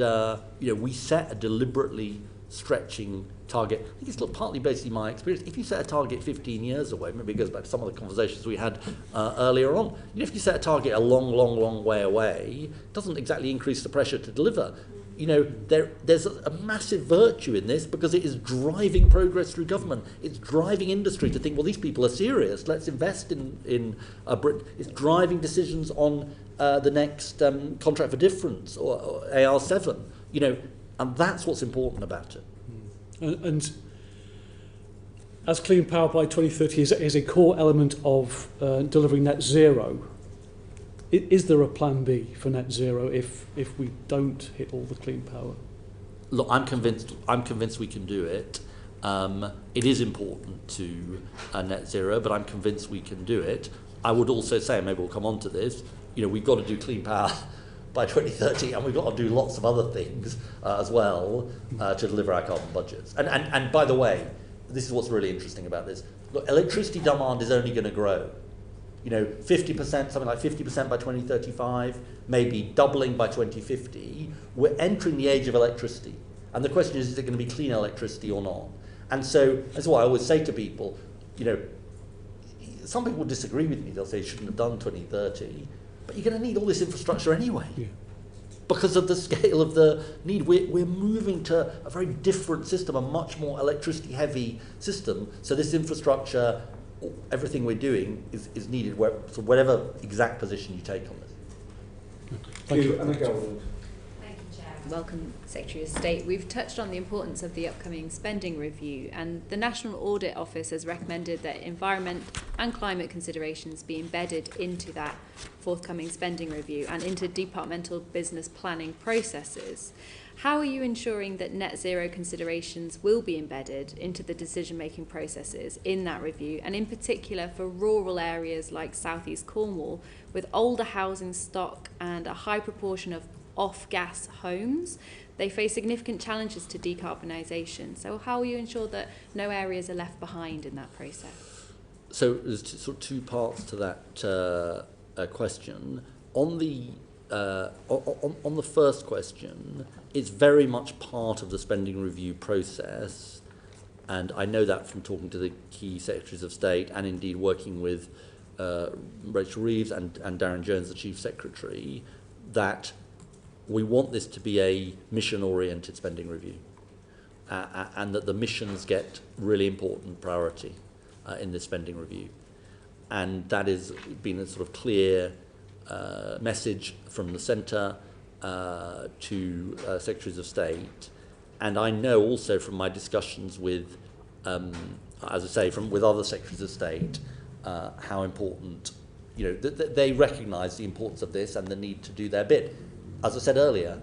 you know, we set a deliberately stretching target. I think it's partly basically my experience. If you set a target 15 years away, maybe it goes back to some of the conversations we had earlier on. You know, if you set a target a long way away, it doesn't exactly increase the pressure to deliver. You know, there's a massive virtue in this because it is driving progress through government. It's driving industry to think, well, these people are serious. Let's invest in Britain. It's driving decisions on the next contract for difference or AR7. You know, and that's what's important about it. And as clean power by 2030 is a core element of delivering net zero, is there a plan B for net zero if we don't hit all the clean power? Look, I'm convinced we can do it. It is important to net zero, but I'm convinced we can do it. I would also say, and maybe we'll come on to this, you know, we've got to do clean power by 2030, and we've got to do lots of other things as well to deliver our carbon budgets. And by the way, this is what's really interesting about this. Look, electricity demand is only going to grow. You know, 50%, something like 50% by 2035, maybe doubling by 2050. We're entering the age of electricity. And the question is it going to be clean electricity or not? And so that's why I always say to people, you know, some people disagree with me. They'll say you shouldn't have done 2030, but you're going to need all this infrastructure anyway. Yeah. Because of the scale of the need. We're moving to a very different system, a much more electricity-heavy system. So this infrastructure, everything we're doing is needed, so whatever exact position you take on this. Thank you. Anna. Thank you, Chair. Welcome, Secretary of State. We've touched on the importance of the upcoming spending review, and the National Audit Office has recommended that environment and climate considerations be embedded into that forthcoming spending review and into departmental business planning processes. How are you ensuring that net zero considerations will be embedded into the decision-making processes in that review, and in particular for rural areas like South East Cornwall with older housing stock and a high proportion of off-gas homes? They face significant challenges to decarbonisation. So how will you ensure that no areas are left behind in that process? So there's two parts to that question. On the first question, it's very much part of the spending review process, and I know that from talking to the key secretaries of state and indeed working with Rachel Reeves and Darren Jones, the Chief Secretary, that we want this to be a mission-oriented spending review, and that the missions get really important priority in this spending review. And that has been a sort of clear message from the centre to secretaries of state. And I know also from my discussions with, as I say, with other secretaries of state, how important, they recognise the importance of this and the need to do their bit. As I said earlier,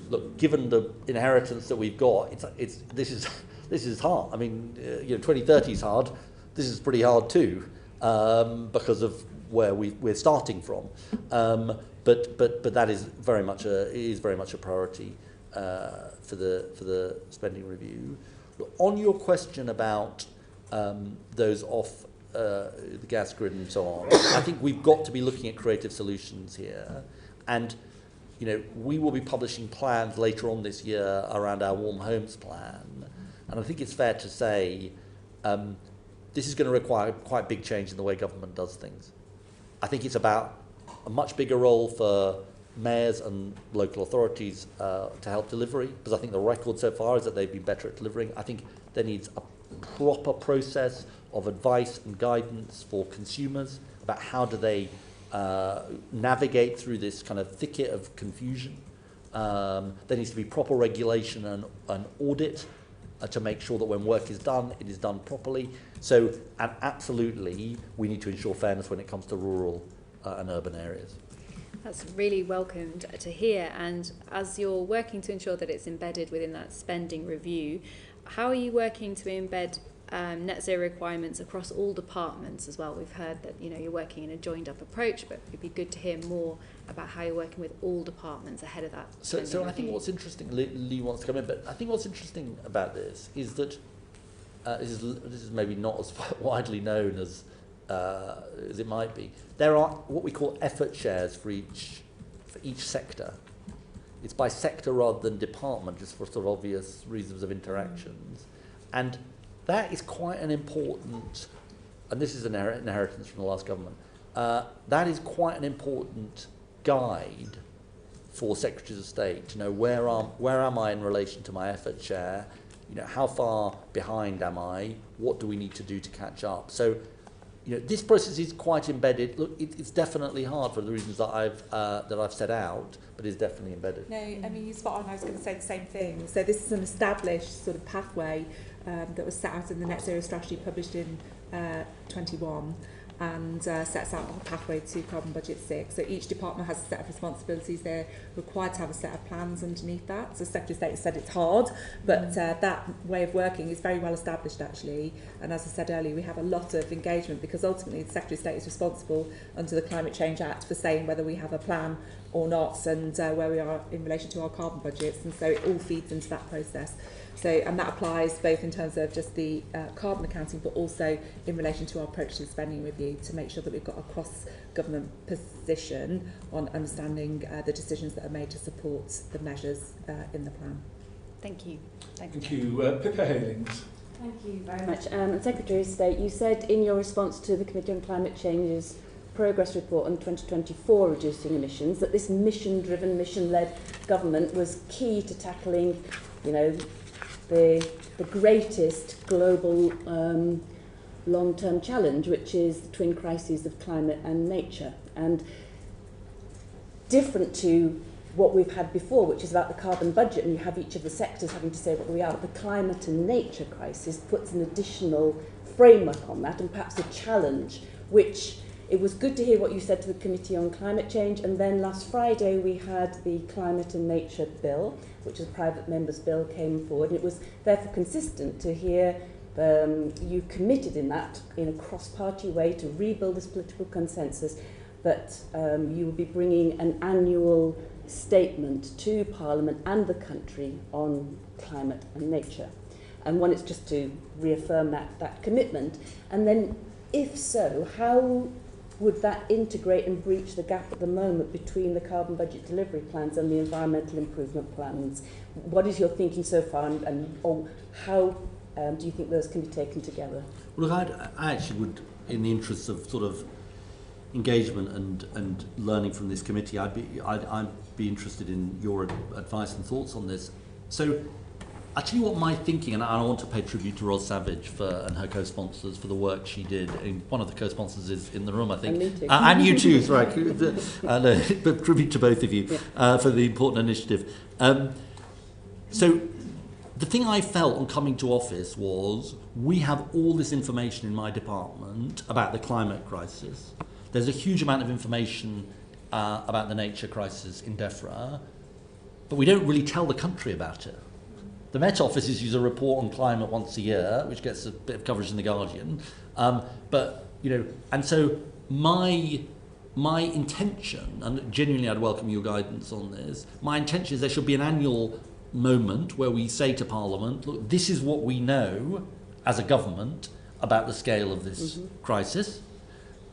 look, given the inheritance that we've got, this is hard. I mean, 2030 is hard. This is pretty hard too, because of where we're starting from. But that is very much a priority for the spending review. Look, on your question about those off the gas grid and so on, I think we've got to be looking at creative solutions here, and we will be publishing plans later on this year around our warm homes plan, and I think it's fair to say this is going to require quite big change in the way government does things. I think it's about a much bigger role for mayors and local authorities to help delivery, because I think the record so far is that they've been better at delivering. I think there needs a proper process of advice and guidance for consumers about how do they navigate through this kind of thicket of confusion. There needs to be proper regulation and audit to make sure that when work is done, it is done properly. So, and absolutely, we need to ensure fairness when it comes to rural and urban areas. That's really welcomed to hear. And as you're working to ensure that it's embedded within that spending review, how are you working to embed net zero requirements across all departments as well? We've heard that you're working in a joined up approach, but it'd be good to hear more about how you're working with all departments ahead of that. So I think what's interesting, Lee wants to come in, but I think what's interesting about this is that this is maybe not as widely known as it might be. There are what we call effort shares for each sector. It's by sector rather than department, just for sort of obvious reasons of interactions, and that is quite an important, and this is an inheritance from the last government, that is quite an important guide for secretaries of state to know where am I in relation to my effort share, how far behind am I, what do we need to do to catch up. So this process is quite embedded. Look, it's definitely hard for the reasons that I've set out, but it's definitely embedded. No, I mean, you're spot on. I was going to say the same thing. So this is an established sort of pathway that was set out in the Net Zero Strategy published in 21 and sets out a pathway to Carbon Budget 6. So each department has a set of responsibilities. They're required to have a set of plans underneath that. So Secretary of State said it's hard, but that way of working is very well established actually. And as I said earlier, we have a lot of engagement because ultimately the Secretary of State is responsible under the Climate Change Act for saying whether we have a plan or not and where we are in relation to our carbon budgets. And so it all feeds into that process. So, and that applies both in terms of just the carbon accounting, but also in relation to our approach to the spending review to make sure that we've got a cross-government position on understanding the decisions that are made to support the measures in the plan. Thank you. Thank you. Pippa Halings. Thank you very much. And Secretary of State, you said in your response to the Committee on Climate Change's progress report on 2024 reducing emissions that this mission-driven, mission-led government was key to tackling, you know, the greatest global long-term challenge, which is the twin crises of climate and nature. And different to what we've had before, which is about the carbon budget, and you have each of the sectors having to say what we are. The climate and nature crisis puts an additional framework on that, and perhaps a challenge, which it was good to hear what you said to the Committee on Climate Change. And then last Friday we had the Climate and Nature Bill, which is a private member's bill, came forward, and it was therefore consistent to hear you committed in that, in a cross-party way, to rebuild this political consensus, that you will be bringing an annual statement to Parliament and the country on climate and nature. And one is just to reaffirm that commitment. And then, if so, how would that integrate and breach the gap at the moment between the carbon budget delivery plans and the environmental improvement plans? What is your thinking so far, and how do you think those can be taken together? Well, look, I actually would, in the interests of sort of engagement and learning from this committee, I'd be interested in your advice and thoughts on this. So I'll tell you what my thinking, and I want to pay tribute to Ros Savage and her co-sponsors for the work she did. And one of the co-sponsors is in the room, I think. And me too. And you too, right. No, but tribute to both of you for the important initiative. So the thing I felt on coming to office was we have all this information in my department about the climate crisis. There's a huge amount of information about the nature crisis in DEFRA, but we don't really tell the country about it. The Met Office issues a report on climate once a year, which gets a bit of coverage in The Guardian. But, you know, and so my intention, and genuinely I'd welcome your guidance on this, my intention is there should be an annual moment where we say to Parliament, look, this is what we know as a government about the scale of this crisis.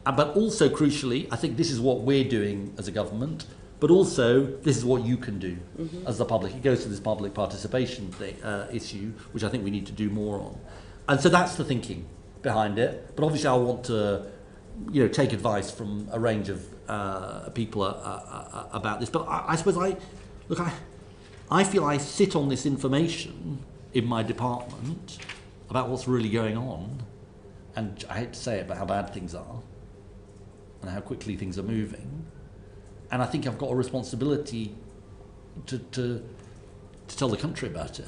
But also, crucially, I think this is what we're doing as a government, but also this is what you can do as the public. It goes to this public participation issue, which I think we need to do more on. And so that's the thinking behind it. But obviously I want to, you know, take advice from a range of people about this. But I suppose I feel I sit on this information in my department about what's really going on, and I hate to say it, but how bad things are and how quickly things are moving. And I think I've got a responsibility to tell the country about it.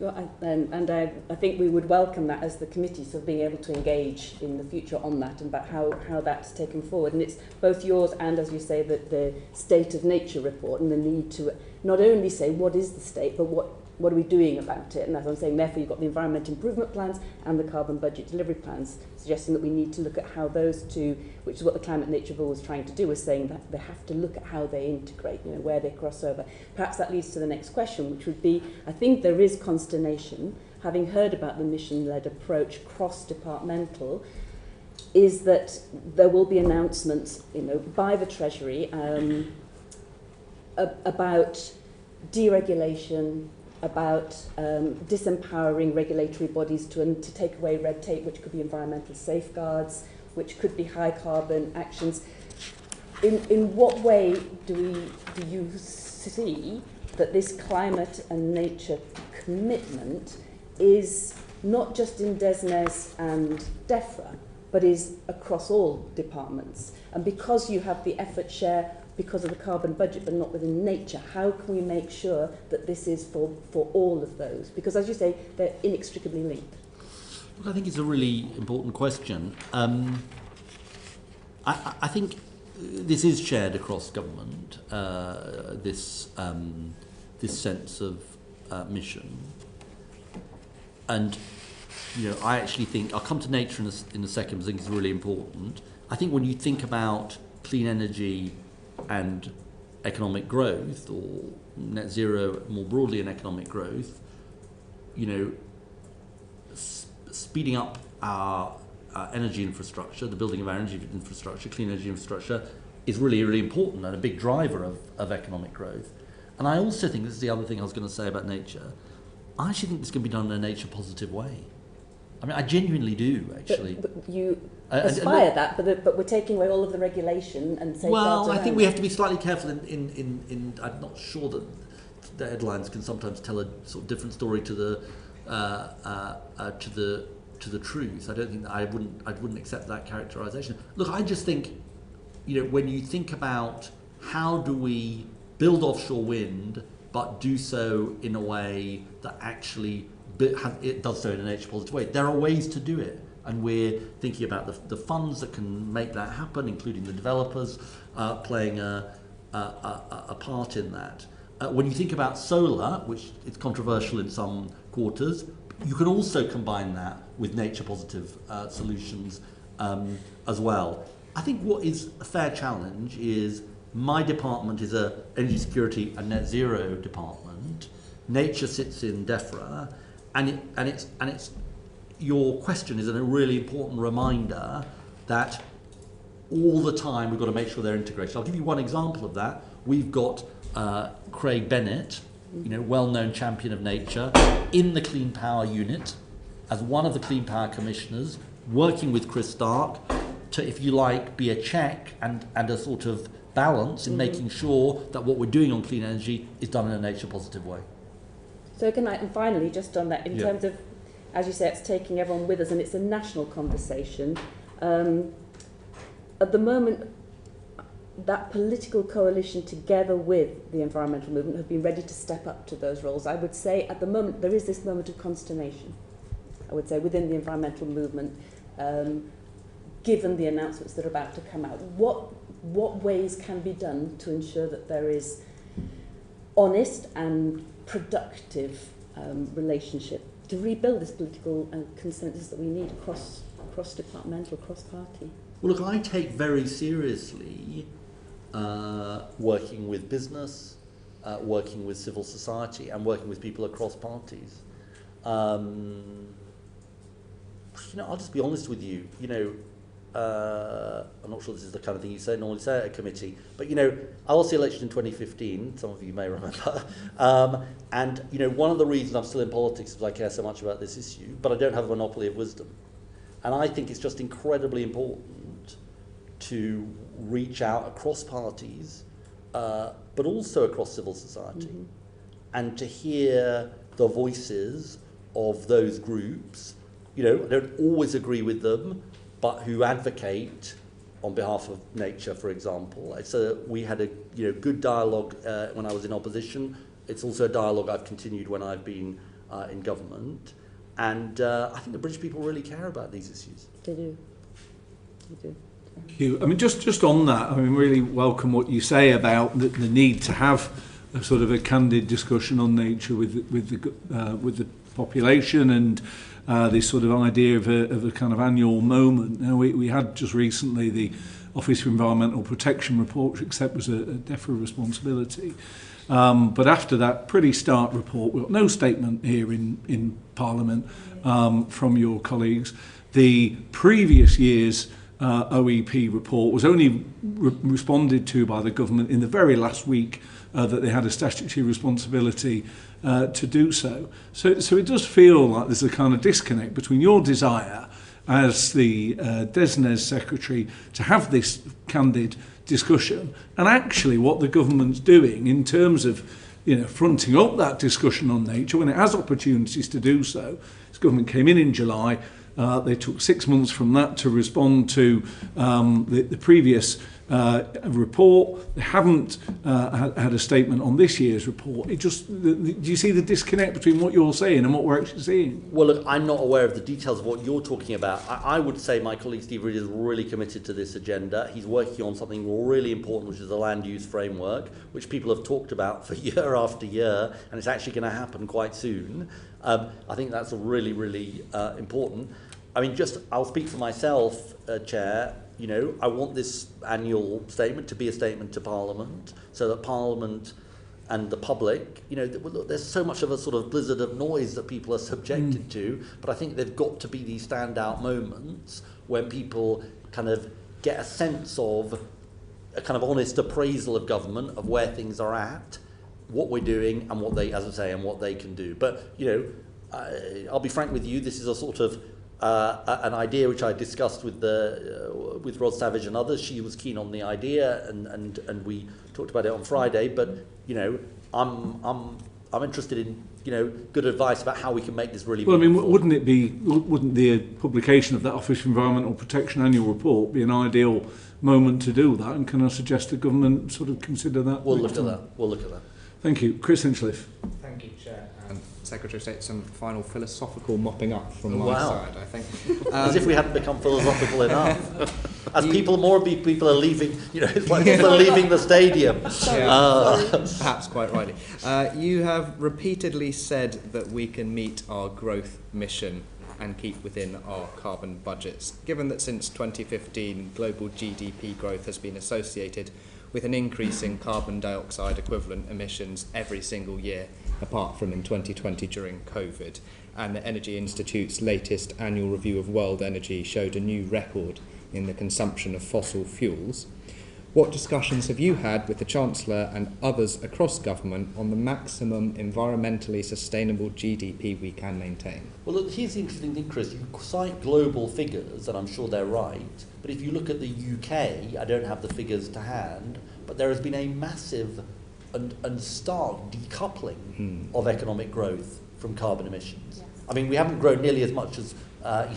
Well, I think we would welcome that as the committee, so being able to engage in the future on that and about how that's taken forward. And it's both yours and, as you say, the State of Nature report, and the need to not only say what is the state, but what are we doing about it. And as I'm saying, therefore you've got the environmental improvement plans and the carbon budget delivery plans, suggesting that we need to look at how those two, which is what the Climate Nature Bill was trying to do, was saying that they have to look at how they integrate, you know, where they cross over. Perhaps that leads to the next question, which would be, I think there is consternation, having heard about the mission-led approach, cross-departmental, is that there will be announcements, you know, by the Treasury about deregulation, about disempowering regulatory bodies to take away red tape, which could be environmental safeguards, which could be high carbon actions. In what way do you see that this climate and nature commitment is not just in DESNES and DEFRA, but is across all departments? And because you have the effort share because of the carbon budget, but not within nature, how can we make sure that this is for all of those? Because, as you say, they're inextricably linked. Well, I think it's a really important question. I think this is shared across government, this sense of mission. And, you know, I actually think, I'll come to nature in a second, because I think it's really important. I think when you think about clean energy and economic growth, or net zero more broadly in economic growth, you know, speeding up our energy infrastructure, the building of our energy infrastructure, clean energy infrastructure, is really, really important and a big driver of economic growth. And I also think, this is the other thing I was going to say about nature, I actually think this can be done in a nature positive way. I mean, I genuinely do, actually. But you aspire that, but we're taking away all of the regulation and safeguards. Well, I think around we it. have to be slightly careful in I'm not sure that the headlines can sometimes tell a sort of different story to the truth. I don't think that I wouldn't accept that characterization. Look, I just think, when you think about how do we build offshore wind, but do so in a way that actually it does so in a nature positive way. There are ways to do it, and we're thinking about the funds that can make that happen, including the developers playing a part in that. When you think about solar, which is controversial in some quarters, you can also combine that with nature positive solutions as well. I think what is a fair challenge is my department is a energy security and net zero department. Nature sits in DEFRA, and it's your question is a really important reminder that all the time we've got to make sure they're integrated. I'll give you one example of that. We've got Craig Bennett, well-known champion of nature, in the Clean Power Unit as one of the Clean Power Commissioners, working with Chris Stark to, if you like, be a check and a sort of balance in making sure that what we're doing on clean energy is done in a nature positive way. So and finally, just on that, in terms of, as you say, it's taking everyone with us and it's a national conversation. At the moment, that political coalition together with the environmental movement have been ready to step up to those roles. I would say at the moment there is this moment of consternation, I would say, within the environmental movement, given the announcements that are about to come out. What ways can be done to ensure that there is honest and productive relationship to rebuild this political consensus that we need across departmental, cross party? Well, look, I take very seriously working with business, working with civil society, and working with people across parties. I'll just be honest with you. I'm not sure this is the kind of thing you normally say at a committee, but I lost the election in 2015. Some of you may remember, and one of the reasons I'm still in politics is I care so much about this issue, but I don't have a monopoly of wisdom, and I think it's just incredibly important to reach out across parties, but also across civil society, and to hear the voices of those groups. I don't always agree with them, but who advocate on behalf of nature, for example. We had a good dialogue when I was in opposition. It's also a dialogue I've continued when I've been in government. And I think the British people really care about these issues. They do. They do. Thank you. I mean, just on that, really welcome what you say about the need to have a sort of a candid discussion on nature with the population, and this sort of idea of a kind of annual moment. Now, we had just recently the Office for Environmental Protection report, which except was a DEFRA responsibility. But after that pretty stark report, we got no statement here in Parliament from your colleagues. The previous year's OEP report was only responded to by the government in the very last week that they had a statutory responsibility to do so. So it does feel like there's a kind of disconnect between your desire as the DESNES Secretary to have this candid discussion and actually what the government's doing in terms of fronting up that discussion on nature when it has opportunities to do so. This government came in July. They took 6 months from that to respond to the previous report. They haven't had a statement on this year's report. Do you see the disconnect between what you're saying and what we're actually seeing? Well, look, I'm not aware of the details of what you're talking about. I would say my colleague Steve Reed is really committed to this agenda. He's working on something really important, which is the land use framework, which people have talked about for year after year, and it's actually going to happen quite soon. I think that's really, really important. I mean, I'll speak for myself, Chair. I want this annual statement to be a statement to Parliament, so that Parliament and the public, there's so much of a sort of blizzard of noise that people are subjected to, but I think there've got to be these standout moments when people kind of get a sense of a kind of honest appraisal of government, of where things are at, what we're doing and what they, as I say, and what they can do. But, I'll be frank with you, this is a sort of an idea which I discussed with Rod Savage and others. She was keen on the idea, and we talked about it on Friday. But I'm interested in good advice about how we can make this really. Well, I mean, wouldn't the publication of that Office for Environmental Protection annual report be an ideal moment to do that? And can I suggest the government sort of consider that? We'll look at that. We'll look at that. Thank you, Chris Hinchliffe. Thank you, Chair. And Secretary of State, some final philosophical mopping up from my side, I think. As if we hadn't become philosophical enough. As more people are leaving, it's like people are leaving the stadium. Perhaps quite rightly. You have repeatedly said that we can meet our growth mission and keep within our carbon budgets. Given that since 2015, global GDP growth has been associated with an increase in carbon dioxide equivalent emissions every single year, apart from in 2020 during COVID. And the Energy Institute's latest annual review of world energy showed a new record in the consumption of fossil fuels. What discussions have you had with the Chancellor and others across government on the maximum environmentally sustainable GDP we can maintain? Well, look, here's the interesting thing, Chris. You cite global figures, and I'm sure they're right, but if you look at the UK, I don't have the figures to hand, but there has been a massive and stark decoupling of economic growth from carbon emissions. Yes. I mean, we haven't grown nearly as much as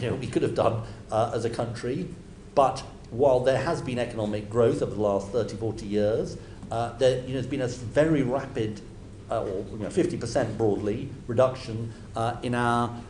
we could have done as a country, but while there has been economic growth over the last 30, 40 years, there's been a very rapid, 50% broadly, reduction in our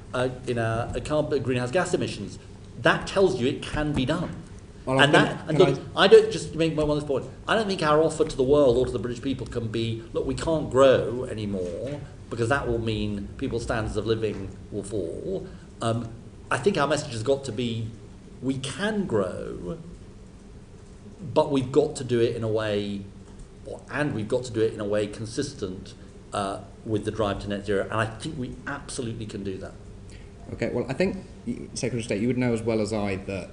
carbon greenhouse gas emissions. That tells you it can be done. Well, I don't just make one last point. I don't think our offer to the world or to the British people can be, look, we can't grow anymore, because that will mean people's standards of living will fall. I think our message has got to be, we can grow, but we've got to do it in a way, consistent with the drive to net zero. And I think we absolutely can do that. Okay, well, I think, Secretary of State, you would know as well as I that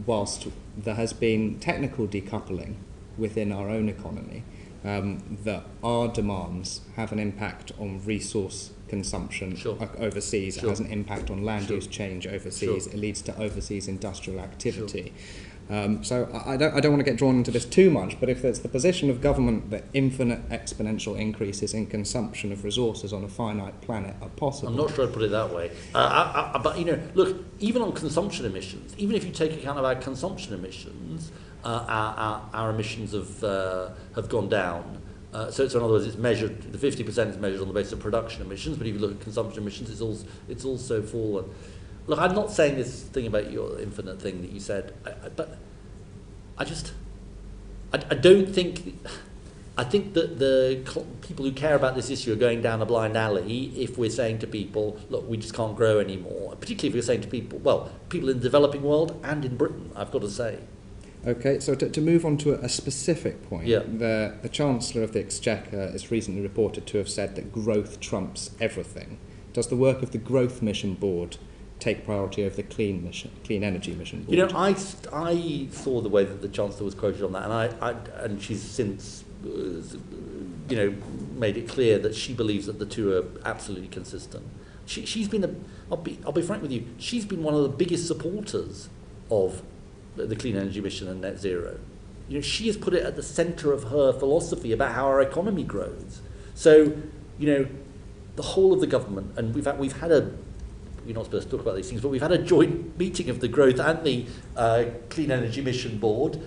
whilst there has been technical decoupling within our own economy, that our demands have an impact on resource consumption overseas. It has an impact on land use change overseas. It leads to overseas industrial activity. So I don't want to get drawn into this too much, but if it's the position of government that infinite exponential increases in consumption of resources on a finite planet are possible... I'm not sure I'd put it that way. But, look, even on consumption emissions, even if you take account of our consumption emissions, our emissions have gone down. So in other words, it's measured, the 50% is measured on the basis of production emissions, but if you look at consumption emissions, it's also fallen. Look, I'm not saying this thing about your infinite thing that you said, but I don't think... I think that the people who care about this issue are going down a blind alley if we're saying to people, look, we just can't grow anymore. Particularly if we're saying to people in the developing world and in Britain, I've got to say. Okay, so to move on to a specific point, the Chancellor of the Exchequer is recently reported to have said that growth trumps everything. Does the work of the Growth Mission Board take priority over the Clean Energy Mission Board? I saw the way that the Chancellor was quoted on that, and she's since made it clear that she believes that the two are absolutely consistent. She's been I'll be frank with you, she's been one of the biggest supporters of the Clean Energy Mission and net zero. She has put it at the centre of her philosophy about how our economy grows. So, the whole of the government, and we've had a, we're not supposed to talk about these things, but we've had a joint meeting of the Growth and the Clean Energy Mission Board,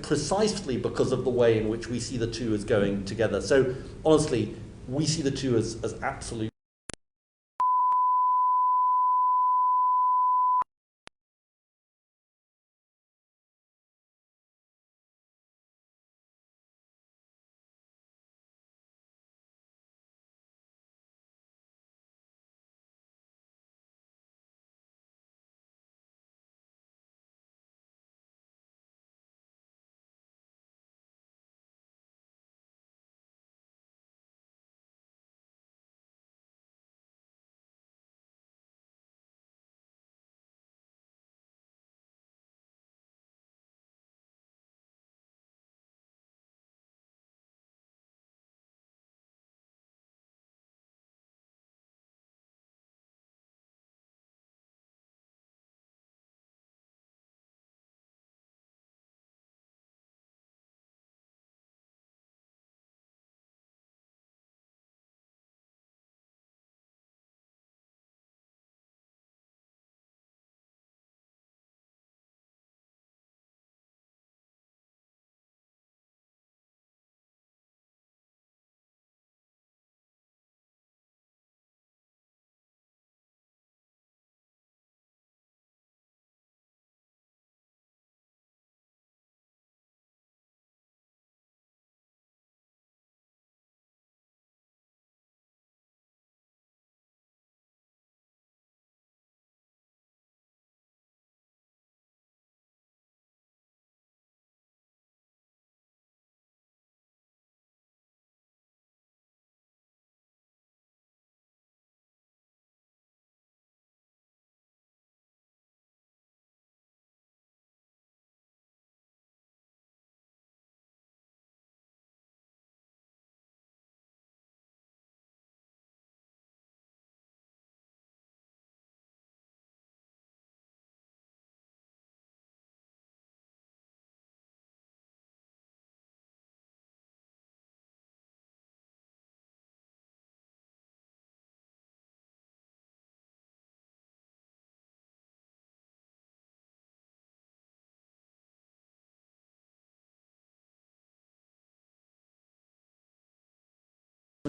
precisely because of the way in which we see the two as going together. So, honestly, we see the two as absolute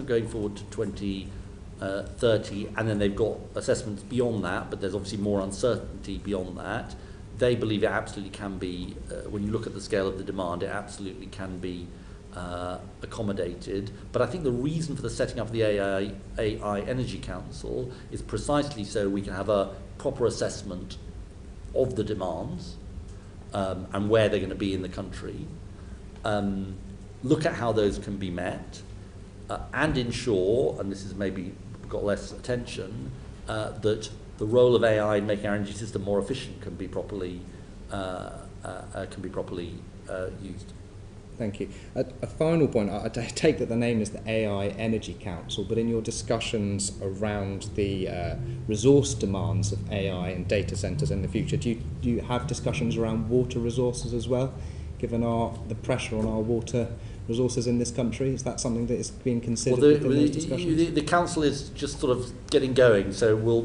assessment going forward to 2030, and then they've got assessments beyond that, but there's obviously more uncertainty beyond that. They believe it absolutely can be, when you look at the scale of the demand, it absolutely can be accommodated. But I think the reason for the setting up of the AI Energy Council is precisely so we can have a proper assessment of the demands and where they're going to be in the country, look at how those can be met, and ensure, and this has maybe got less attention, that the role of AI in making our energy system more efficient can be properly used. Thank you. A final point, I take that the name is the AI Energy Council, but in your discussions around the resource demands of AI and data centres in the future, do you have discussions around water resources as well, given the pressure on our water resources in this country? Is that something that is being considered within those discussions? The council is just sort of getting going, so we'll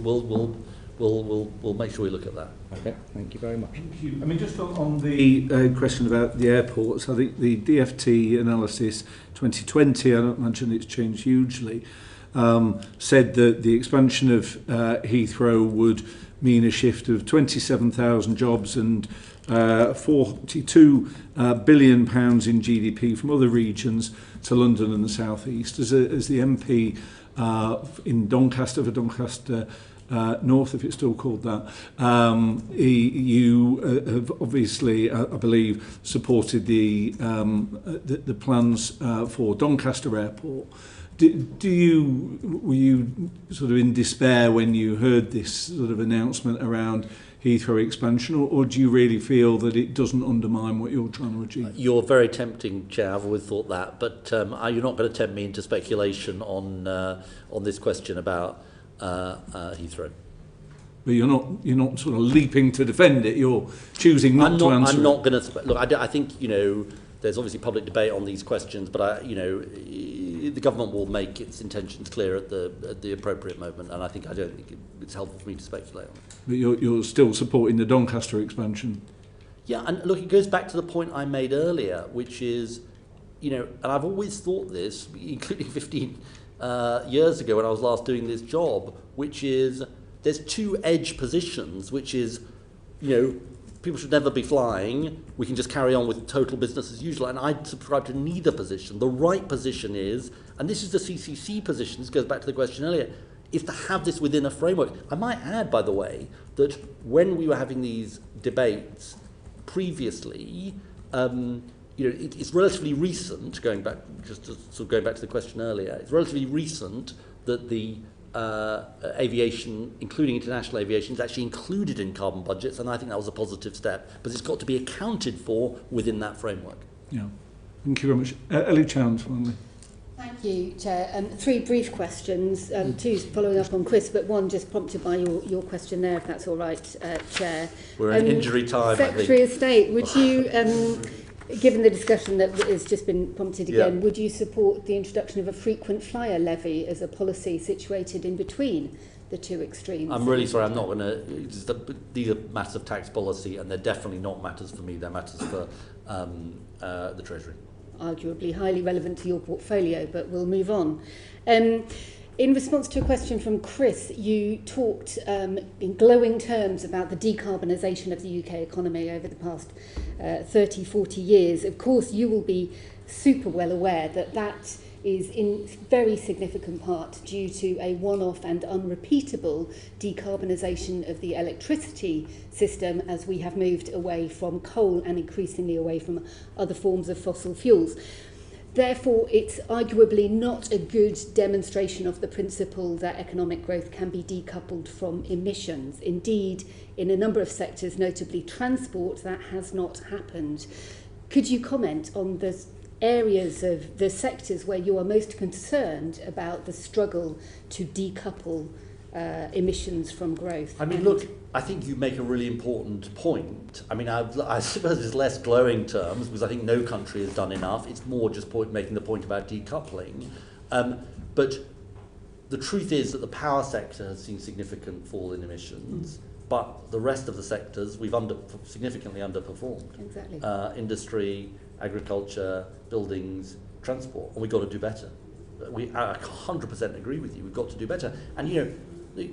make sure we look at that. Okay, thank you very much. Thank you. I mean, just on the question about the airports, I think the DFT analysis 2020, I don't imagine it's changed hugely, said that the expansion of Heathrow would mean a shift of 27,000 jobs and £42 billion in GDP from other regions to London and the South East. As the MP in Doncaster, for Doncaster North, if it's still called that, you have obviously, I believe, supported the plans for Doncaster Airport. Were you sort of in despair when you heard this sort of announcement around Heathrow expansion, or do you really feel that it doesn't undermine what you're trying to achieve? You're very tempting, Chair. I've always thought that, but you're not going to tempt me into speculation on this question about Heathrow. But you're not sort of leaping to defend it. You're choosing not to answer. I'm not going to look. I think there's obviously public debate on these questions, but the government will make its intentions clear at the appropriate moment, and I don't think it's helpful for me to speculate on it. But you're still supporting the Doncaster expansion. Yeah, and look, it goes back to the point I made earlier, which is, and I've always thought this, including 15 years ago when I was last doing this job, which is there's two edge positions, which is, people should never be flying. We can just carry on with total business as usual. And I subscribe to neither position. The right position is, and this is the CCC position, this goes back to the question earlier, is to have this within a framework. I might add, by the way, that when we were having these debates previously, it's relatively recent, going back to the question earlier, it's relatively recent that the aviation, including international aviation, is actually included in carbon budgets, and I think that was a positive step. But it's got to be accounted for within that framework. Yeah. Thank you very much. Ellie Chowns, finally. Thank you, Chair. Three brief questions, two following up on Chris, but one just prompted by your question there, if that's all right, Chair. We're in injury time, Secretary of State, would you... Given the discussion that has just been prompted again, would you support the introduction of a frequent flyer levy as a policy situated in between the two extremes? I'm really sorry, I'm not going to... These are matters of tax policy, and they're definitely not matters for me. They're matters for the Treasury. Arguably highly relevant to your portfolio, but we'll move on. In response to a question from Chris, you talked in glowing terms about the decarbonisation of the UK economy over the past 30, 40 years. Of course, you will be super well aware that that is in very significant part due to a one-off and unrepeatable decarbonisation of the electricity system as we have moved away from coal and increasingly away from other forms of fossil fuels. Therefore, it's arguably not a good demonstration of the principle that economic growth can be decoupled from emissions. Indeed, in a number of sectors, notably transport, that has not happened. Could you comment on the areas of the sectors where you are most concerned about the struggle to decouple emissions from growth? I mean, look, I think you make a really important point. I mean, I suppose it's less glowing terms because I think no country has done enough. It's more just making the point about decoupling. But the truth is that the power sector has seen significant fall in emissions, but the rest of the sectors we've significantly underperformed. Exactly. Industry, agriculture, buildings, transport, and we've got to do better. I 100% agree with you. We've got to do better. And, you know,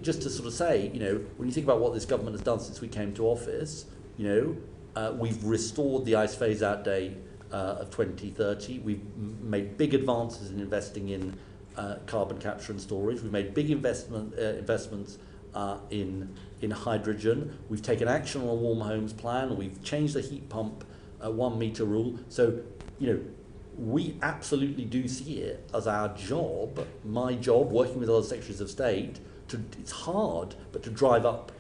just to sort of say, you know, when you think about what this government has done since we came to office, you know, we've restored the ICE phase-out date of 2030. We've made big advances in investing in carbon capture and storage. We've made big investments in hydrogen. We've taken action on a warm homes plan. We've changed the heat pump 1 metre rule. So, you know, we absolutely do see it as our job, my job, working with other secretaries of state. It's hard, but to drive up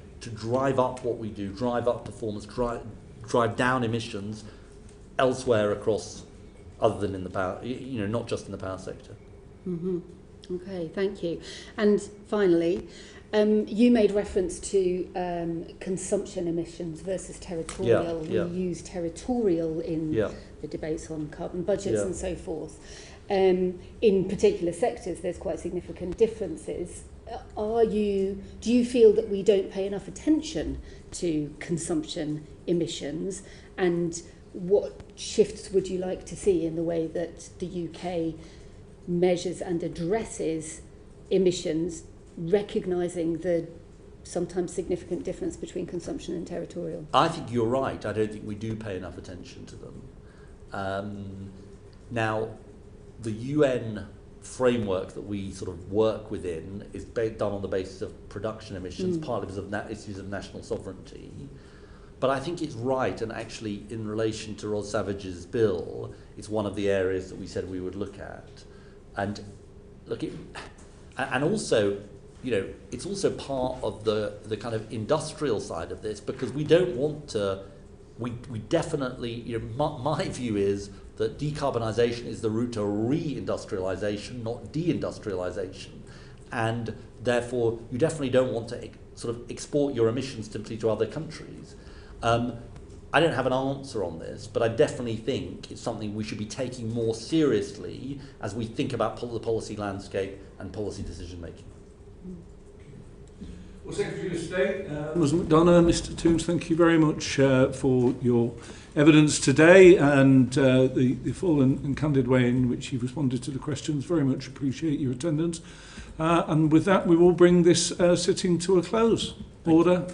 what we do, drive up performance, drive down emissions elsewhere across, other than in the power, you know, not just in the power sector. Mm-hmm. Okay, thank you. And finally, you made reference to consumption emissions versus territorial. We use territorial in the debates on carbon budgets and so forth. In particular sectors, there's quite significant differences. Do you feel that we don't pay enough attention to consumption emissions, and what shifts would you like to see in the way that the UK measures and addresses emissions, recognising the sometimes significant difference between consumption and territorial? I think you're right. I don't think we do pay enough attention to them. Now, the UN framework that we sort of work within is done on the basis of production emissions, partly because of issues of national sovereignty. But I think it's right, and actually in relation to Rod Savage's bill, it's one of the areas that we said we would look at. And look, and also, you know, it's also part of the kind of industrial side of this, because we don't want to, we definitely, you know, my view is that decarbonisation is the route to re-industrialisation, not deindustrialisation. And therefore, you definitely don't want to sort of export your emissions simply to other countries. I don't have an answer on this, but I definitely think it's something we should be taking more seriously as we think about the policy landscape and policy decision making. Well, Secretary of State, Ms McDonough, Mr Toombs, thank you very much for your evidence today and the full and candid way in which you've responded to the questions. Very much appreciate your attendance. And with that, we will bring this sitting to a close. Order.